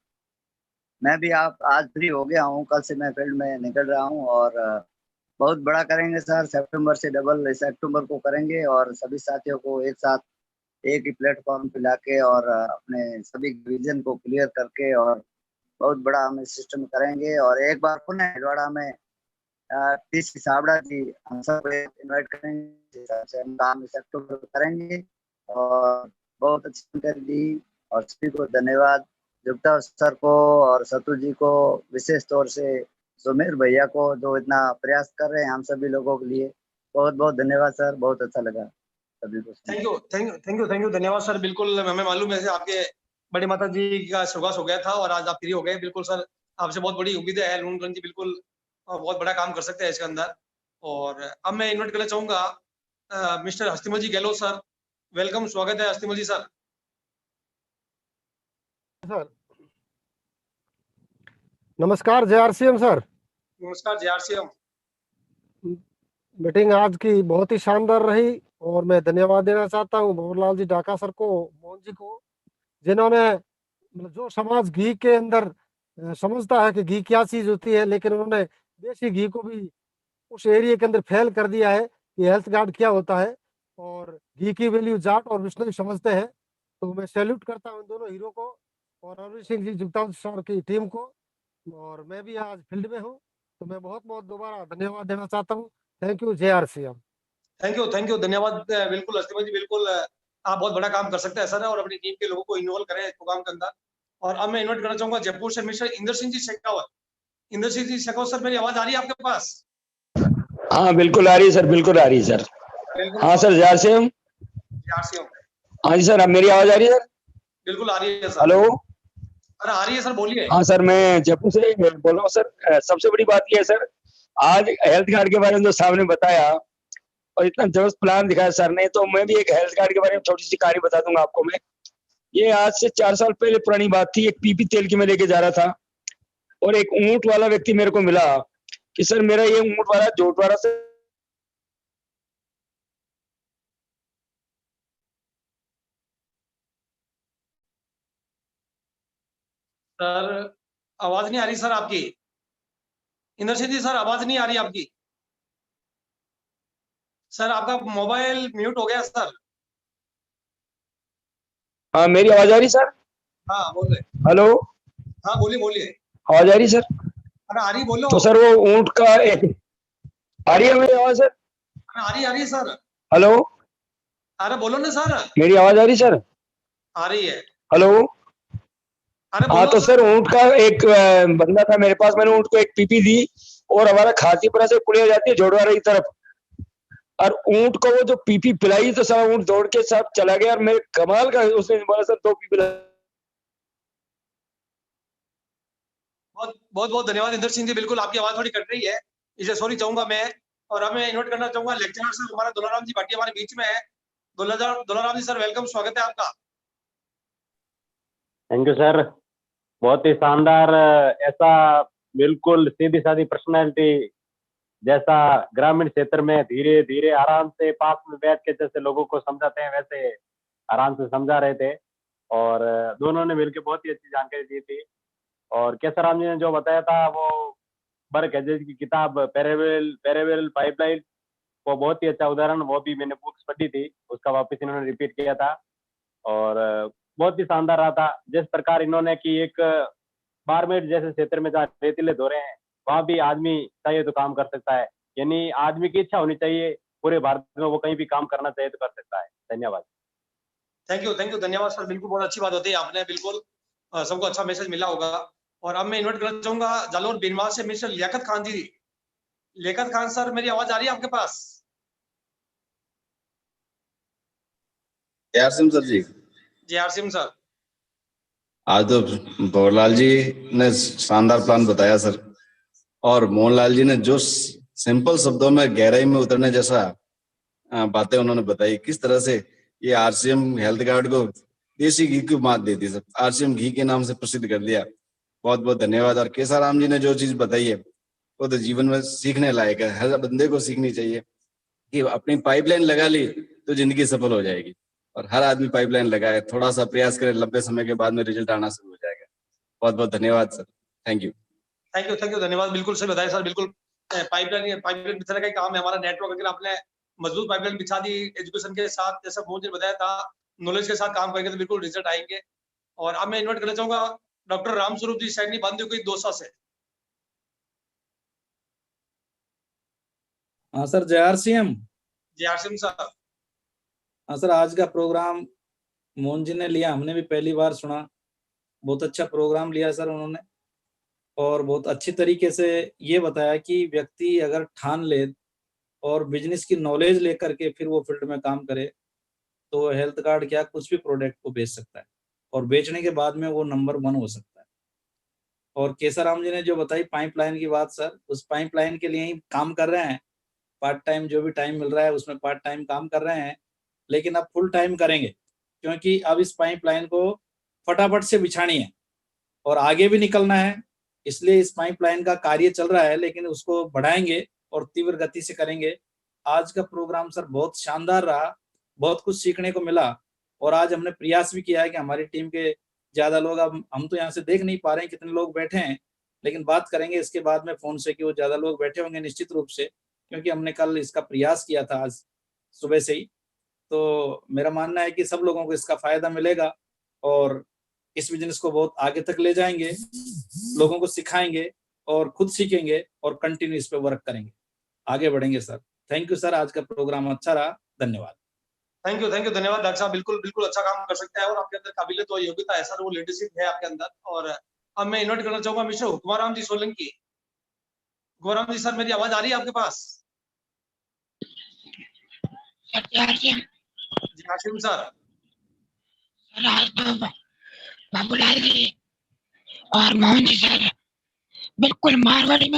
मैं भी आप आज फ्री हो गया हूँ, कल से मैं फील्ड में निकल रहा हूँ। और बहुत बड़ा करेंगे सर, सितंबर से डबल इस अक्टूबर को करेंगे, और सभी साथियों को एक साथ एक ही प्लेटफॉर्म पे लाके और अपने सभी विजन को क्लियर करके और बहुत बड़ा हम सिस्टम करेंगे। और एक बार पुनः हिलवाड़ा में टीसी साबड़ा जी हम सब इनवाइट करेंगे, हम काम इस अक्टूबर को करेंगे। और बहुत अच्छी जानकारी दी, और सभी को धन्यवाद, जुगता सर को और सतु जी को, विशेष तौर से सुमेर भैया को जो इतना प्रयास कर रहे हैं हम सभी लोगों के लिए। बहुत बहुत धन्यवाद सर, बहुत अच्छा लगा सभी को। थैंक यू धन्यवाद सर। बिल्कुल हमें मालूम है आपके बड़ी माता जी का स्वर्गवास हो गया था और आज आप फ्री हो गए। बिल्कुल सर, आपसे बहुत बड़ी उम्मीदें है, लोणकरण जी बिल्कुल बहुत बड़ा काम कर सकते हैं इसके अंदर। और अब मैं इन्वाइट करना चाहूंगा mister हस्तिमल ji Gehlot sir. Welcome, स्वागत है हस्तिमल जी सर। नमस्कार, जय आरसीएम सर। नमस्कार, जय आरसीएम। मीटिंग आज की बहुत ही शानदार रही, और मैं धन्यवाद देना चाहता हूँ भंवरलाल जी डाका सर को, मोहन जी को, जिन्होंने मतलब जो समाज घी के अंदर समझता है कि घी क्या चीज होती है, लेकिन उन्होंने देसी घी को भी उस एरिया के अंदर फैल कर दिया है कि हेल्थ कार्ड क्या होता है, और घी की वैल्यू जाट और विष्णु समझते हैं। तो मैं सैल्यूट करता हूँ इन दोनों हीरो को और अरविंद सिंह जी जुगतान सर की टीम को, और मैं भी आज फील्ड में हूँ, तो मैं बहुत बहुत दोबारा धन्यवाद देना चाहता हूँ। थैंक यू, जय RCM। थैंक यू, धन्यवाद। बिल्कुल अस्तिमा जी, बिल्कुल आप बहुत बड़ा काम कर सकते हैं सर, और अपनी टीम के लोगों को इन्वॉल्व करें इस प्रोग्राम के अंदर। और अब मैं इन्वाइट करना चाहूंगा जयपुर से मिस्टर इंदर सिंह जी शेखावत। इंदर सिंह जी शेखावत सर, मेरी आवाज आ रही है आपके पास? हाँ बिल्कुल आ रही है सर, बिल्कुल आ रही है सर। हाँ सर, जय RCM। हाँ जी सर, अब मेरी आवाज आ रही है सर? बिल्कुल आ रही है सर। हेलो। अरे आ रही है सर, बोलिए। हाँ सर, मैं जयपुर से बोल रहा हूँ सर। सबसे बड़ी बात यह है सर, आज हेल्थ कार्ड के बारे में जो साहब ने बताया और इतना जबरदस्त प्लान दिखाया सर ने, तो मैं भी एक हेल्थ कार्ड के बारे में छोटी सी कहानी बता दूंगा आपको मैं। ये आज से 4 साल पहले पुरानी बात थी। एक पीपी तेल की मैं लेके जा रहा था और एक ऊंट वाला व्यक्ति मेरे को मिला कि सर मेरा ये ऊंट वाला जोटवाड़ा से सर आवाज नहीं आ रही सर आपकी। इंदर सिंह जी सर, आवाज नहीं आ रही आपकी। सर आपका मोबाइल म्यूट हो गया सर। हाँ, मेरी आवाज आ रही सर? हाँ बोले। हेलो। हाँ बोलिए बोलिए। आवाज आ रही सर? अरे आ रही, बोलो। तो सर वो ऊंट का एक, आ रही है मेरी आवाज सर? अरे आ रही है सर। हेलो। अरे बोलो ना सर। मेरी आवाज आ रही सर? आ रही है। हेलो। अरे हाँ बोलो तो सर ऊंट का एक बंदा था मेरे पास, मैंने ऊंट को एक पीपी दी और हमारा खातीपुरा से पुलिया जाती है झोड़वाड़ा की तरफ, और ऊंट को वो जो पीपी पिलाई तो सारा ऊंट दौड़ के साथ चला गया। और मेरे कमाल का उसने बोला सर 2 पीपी बहुत बहुत धन्यवाद इंदर सिंह जी। बिल्कुल आपकी आवाज थोड़ी कट रही है, इसे सॉरी चाहूंगा मैं। और अब मैं इन्वाइट करना चाहूंगा लेक्चरर सर, हमारा दुलाराम जी भाटी हमारे बीच में है। दुलाराम जी सर, वेलकम, स्वागत है आपका। थैंक यू सर, बहुत ही शानदार। ऐसा बिल्कुल सीधी सादी पर्सनालिटी, जैसा ग्रामीण क्षेत्र में धीरे धीरे आराम से पास में बैठ के जैसे लोगों को समझाते हैं, वैसे आराम से समझा रहे थे। और दोनों ने मिलकर बहुत ही अच्छी जानकारी दी थी। और केसराम जी ने जो बताया था वो बर्क हेजेज की किताब पेरेवेल पाइपलाइन, वो बहुत ही अच्छा उदाहरण, वो भी मैंने बुक्स पढ़ी थी, उसका वापस इन्होंने रिपीट किया था और बहुत ही शानदार रहा था। जिस प्रकार इन्होंने कि एक बारमेर जैसे क्षेत्र में जहाँ रेतीले दौरे हैं, वहां भी आदमी चाहिए तो काम कर सकता है। यानी आदमी की इच्छा होनी चाहिए, पूरे भारत में वो कहीं भी काम करना चाहिए तो कर सकता है। धन्यवाद। थैंक यू, धन्यवाद सर। बिल्कुल बहुत अच्छी बात होती है, आपने बिल्कुल सबको अच्छा मैसेज मिला होगा। और अब मैं इन्वाइट करना चाहूंगा जालोर बिनवाल से मिस्टर लियाकत खान जी। लियाकत खान सर, मेरी आवाज आ रही है आपके पास? RCM सर जी। जी RCM सर। आज तो भंवरलाल जी ने शानदार प्लान बताया सर, और मोहनलाल जी ने जो सिंपल शब्दों में गहराई में उतरने जैसा बातें उन्होंने बताई, किस तरह से ये RCM हेल्थ कार्ड को देसी घी की मात देती सर, RCM घी के नाम से प्रसिद्ध कर दिया। बहुत बहुत धन्यवाद। और केसाराम जी ने जो चीज बताई है वो तो जीवन में सीखने लायक है, हर बंदे को सीखनी चाहिए कि अपनी पाइपलाइन लगा ली तो जिंदगी सफल हो जाएगी। और हर आदमी पाइपलाइन लगाए, थोड़ा सा प्रयास करे, लंबे समय के बाद में रिजल्ट आना शुरू हो जाएगा। बहुत बहुत धन्यवाद सर। थैंक यू, धन्यवाद। बिल्कुल सही बताया सर। बिल्कुल पाइपलाइन बिछाने का ही काम है हमारा। नेटवर्क अगर आपने मजबूत पाइपलाइन बिछा दी एजुकेशन के साथ, जैसा मोहन जी ने बताया था, नॉलेज के साथ काम करेंगे तो बिल्कुल रिजल्ट आएंगे। और अब मैं इन्वाइट करना चाहूंगा डॉक्टर रामस्वरूप जी, सैनी बांधुकी दौसा से। हाँ सर, जय RCM। जी RCM सर। हाँ सर, आज का प्रोग्राम मोहन जी ने लिया, हमने भी पहली बार सुना। बहुत अच्छा प्रोग्राम लिया सर उन्होंने, और बहुत अच्छी तरीके से ये बताया कि व्यक्ति अगर ठान ले और बिजनेस की नॉलेज लेकर के फिर वो फील्ड में काम करे तो हेल्थ कार्ड क्या कुछ भी प्रोडक्ट को बेच सकता है, और बेचने के बाद में वो नंबर 1 हो सकता है। और केसाराम जी ने जो बताई पाइपलाइन की बात सर, उस पाइपलाइन के लिए ही काम कर रहे हैं। पार्ट टाइम जो भी टाइम मिल रहा है उसमें पार्ट टाइम काम कर रहे हैं, लेकिन अब फुल टाइम करेंगे, क्योंकि अब इस पाइपलाइन को फटाफट से बिछानी है और आगे भी निकलना है। इसलिए इस पाइपलाइन का कार्य चल रहा है, लेकिन उसको बढ़ाएंगे और तीव्र गति से करेंगे। आज का प्रोग्राम सर बहुत शानदार रहा, बहुत कुछ सीखने को मिला। और आज हमने प्रयास भी किया है कि हमारी टीम के ज्यादा लोग, अब हम तो यहाँ से देख नहीं पा रहे हैं कितने लोग बैठे हैं, लेकिन बात करेंगे इसके बाद में फोन से कि वो ज्यादा लोग बैठे होंगे निश्चित रूप से, क्योंकि हमने कल इसका प्रयास किया था आज सुबह से ही। तो मेरा मानना है कि सब लोगों को इसका फायदा मिलेगा और इस बिजनेस को बहुत आगे तक ले जाएंगे, लोगों को सिखाएंगे और खुद सीखेंगे और कंटिन्यू इस पे वर्क करेंगे, आगे बढ़ेंगे सर। थैंक यू सर, आज का प्रोग्राम अच्छा रहा, धन्यवाद। थैंक यू, धन्यवाद डॉक्टर साहब। बिल्कुल बिल्कुल अच्छा काम कर सकते हैं और आपके अंदर काबिलियत और योग्यता ऐसा वो लीडरशिप है आपके अंदर। और अब मैं इन्वाइट करना चाहूंगा मिस्टर हुक्माराम जी सोलंकी। हुक्माराम जी सर, मेरी आवाज आ रही है आपके पास? जी हाशिम सर। आज तो बाबूलाल जी और मोहन जी सर बिल्कुल मारवाड़ी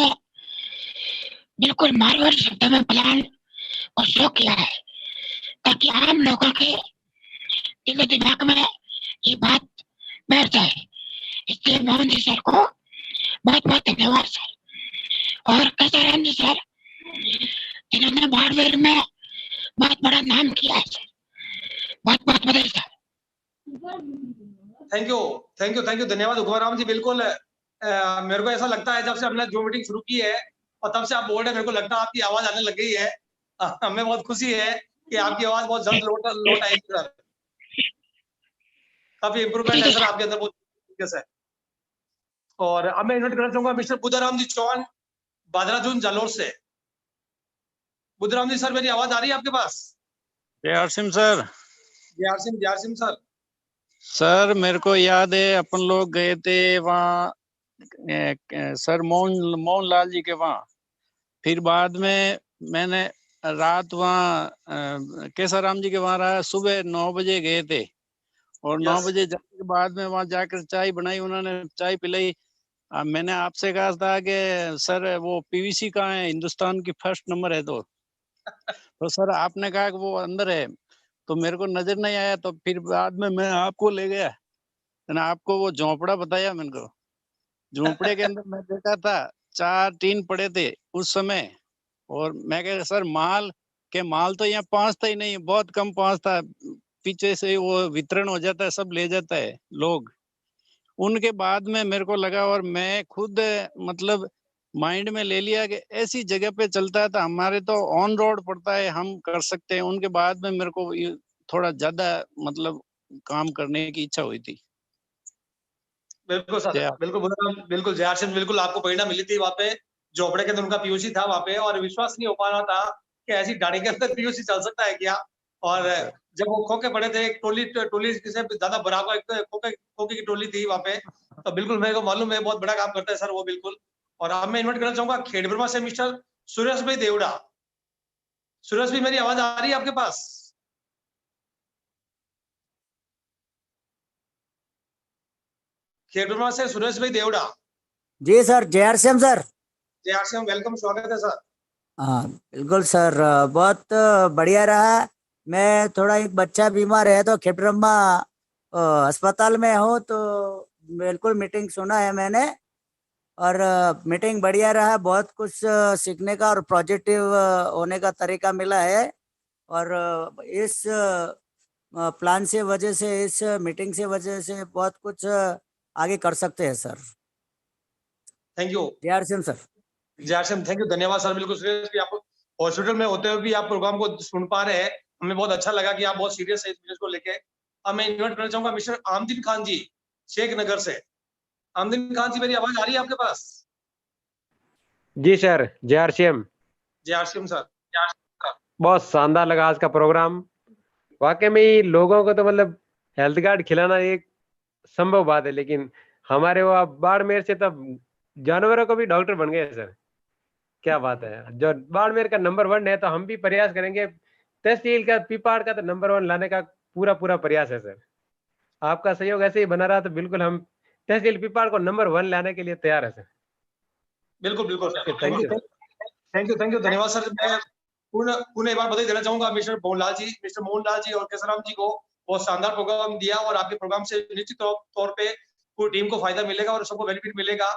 शब्दों में प्लान और शो किया है, ताकि आम लोगों के दिलो दिमाग में ये बात बैठ जाए। इसलिए मोहन जी सर को बहुत बहुत धन्यवाद सर। और केसाराम जी सर, जिन्होंने बाड़मेर में बहुत बड़ा नाम किया है सर, बहुत बहुत बधाई सर। थैंक यू, धन्यवाद हुक्माराम जी। बिल्कुल मेरे को ऐसा लगता है जब से हमने जो मीटिंग शुरू की है और तब से आप बोल रहे हैं, मेरे को लगता है आपकी आवाज आने लग गई है। हमें बहुत खुशी है कि आपकी आवाज बहुत जल्द लौट आएगी सर। काफी इंप्रूवमेंट है सर आपके अंदर बहुत तरीके से। और अब मैं इन्वाइट करना चाहूंगा मिस्टर बुद्धाराम जी चौहान, बादराजून जालोर से। बुद्धाराम जी सर, मेरी आवाज आ रही है आपके पास? जय हरसिम सर। जय हरसिम सर। सर मेरे को याद है अपन लोग गए थे वहाँ सर मोहन लाल जी के वहाँ। फिर बाद में मैंने रात वहाँ केसाराम जी के वहाँ रहा। सुबह 9 बजे गए थे और 9 बजे जाने के बाद में वहाँ जाकर चाय बनाई, उन्होंने चाय पिलाई। मैंने आपसे कहा था कि सर वो पीवीसी कहाँ है, हिंदुस्तान की फर्स्ट नंबर है। तो सर आपने कहा कि वो अंदर है, तो मेरे को नजर नहीं आया। तो फिर बाद में मैं आपको ले गया, आपको वो झोंपड़ा बताया मेरे को। झोंपड़े के अंदर मैं देखा था 4 टीन पड़े थे उस समय। और मैं कह सर माल तो यहाँ पहुंचता ही नहीं, बहुत कम पहुंचता, पीछे से वो वितरण हो जाता है, सब ले जाता है लोग। उनके बाद में मेरे को लगा और मैं खुद मतलब माइंड में ले लिया कि ऐसी जगह पे चलता है तो हमारे तो ऑन रोड पड़ता है, हम कर सकते हैं। उनके बाद में मेरे को थोड़ा ज्यादा मतलब काम करने की इच्छा हुई थी। बिल्कुल सर, बिल्कुल जय हरसिम, बिल्कुल आपको प्रेरणा मिली थी वहाँ पे। झोपड़े के अंदर उनका पीयूसी था वहाँ पे और विश्वास नहीं हो पा रहा था कि ऐसी गाड़ी के अंदर पीयूसी चल सकता है क्या। और जब वो खोके पड़े थे, एक टोली से ज्यादा बराबर एक खोके की टोली थी वहाँ पे, तो बिल्कुल मेरे को मालूम है बहुत बड़ा काम करता है सर वो। बिल्कुल। और अब मैं इन्वाइट करना चाहूंगा खेड़ब्रह्मा से मिस्टर सुरेश भाई देवड़ा। सुरेश भाई, मेरी आवाज आ रही है आपके पास? खेड़ब्रह्मा से सुरेश भाई देवड़ा। जी सर, जय हरसिम सर। जय हरसिम, वेलकम, स्वागत है सर। हाँ बिल्कुल सर, बहुत बढ़िया रहा। मैं थोड़ा एक बच्चा बीमार है तो खेड़ब्रह्मा अस्पताल में हूँ, तो बिल्कुल मीटिंग सुना है मैंने और मीटिंग बढ़िया रहा। बहुत कुछ सीखने का और पॉजिटिव होने का तरीका मिला है। और इस प्लान से वजह से, इस मीटिंग से वजह से बहुत कुछ आगे कर सकते हैं सर। Thank you. जय हरसिम सर। जय हरसिम, थैंक यू, धन्यवाद सर। बिल्कुल सुरेश भी, आप हॉस्पिटल में होते हुए भी आप प्रोग्राम को सुन पा रहे हैं, हमें बहुत अच्छा लगा कि आप बहुत सीरियस है इस बिजनेस को लेके। अब मैं इन्वाइट करना चाहूंगा मिस्टर आमदीन खान जी, शेख नगर से। आमदीन खान जी, मेरी आवाज आ रही है आपके पास? जी सर, जय हरसिम। जय हरसिम सर। बहुत शानदार लगा आज का प्रोग्राम। वाकई में ही लोगों को तो मतलब हेल्थ कार्ड खिलाना एक संभव बात है, लेकिन हमारे वो बाड़मेर से तब जानवरों को भी डॉक्टर बन गए सर। क्या बात है, जो बाड़मेर का नंबर 1 है, तो हम भी प्रयास करेंगे तहसील का, पीपाड़ का तो नंबर 1 लाने का पूरा प्रयास है सर। आपका सहयोग ऐसे ही बना रहा तो बिल्कुल हम तहसील पीपाड़ को नंबर 1 लाने के लिए तैयार है सर। बिल्कुल बिल्कुल, थैंक यू, धन्यवाद सर। मैं पूर्ण एक बार बधाई देना चाहूंगा मिस्टर मोहन लाल जी और केसाराम जी को। बहुत शानदार प्रोग्राम दिया और आपके प्रोग्राम से निश्चित तौर पे पूरी टीम को फायदा मिलेगा और सबको बेनिफिट मिलेगा।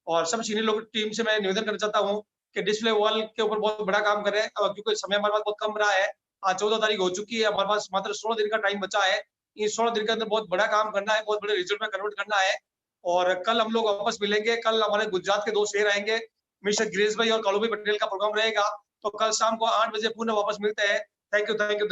और सब सीनियर लोग टीम से मैं निवेदन करना चाहता हूँ कि डिस्प्ले वॉल के ऊपर बहुत बड़ा काम कर रहे हैं, क्योंकि समय हमारे पास बहुत कम रहा है। आज 14 तारीख हो चुकी है, हमारे पास मात्र 16 दिन का टाइम बचा है। इन 16 दिन के अंदर बहुत बड़ा काम करना है, बहुत बड़े रिजल्ट में कन्वर्ट करना है। और कल हम लोग वापस मिलेंगे। कल हमारे गुजरात के 2 शेर आएंगे, मिस्टर गिरीश भाई और कालू भाई पटेल का प्रोग्राम रहेगा। तो कल शाम को 8 बजे पुनः वापस मिलते हैं। Thank you, thank you.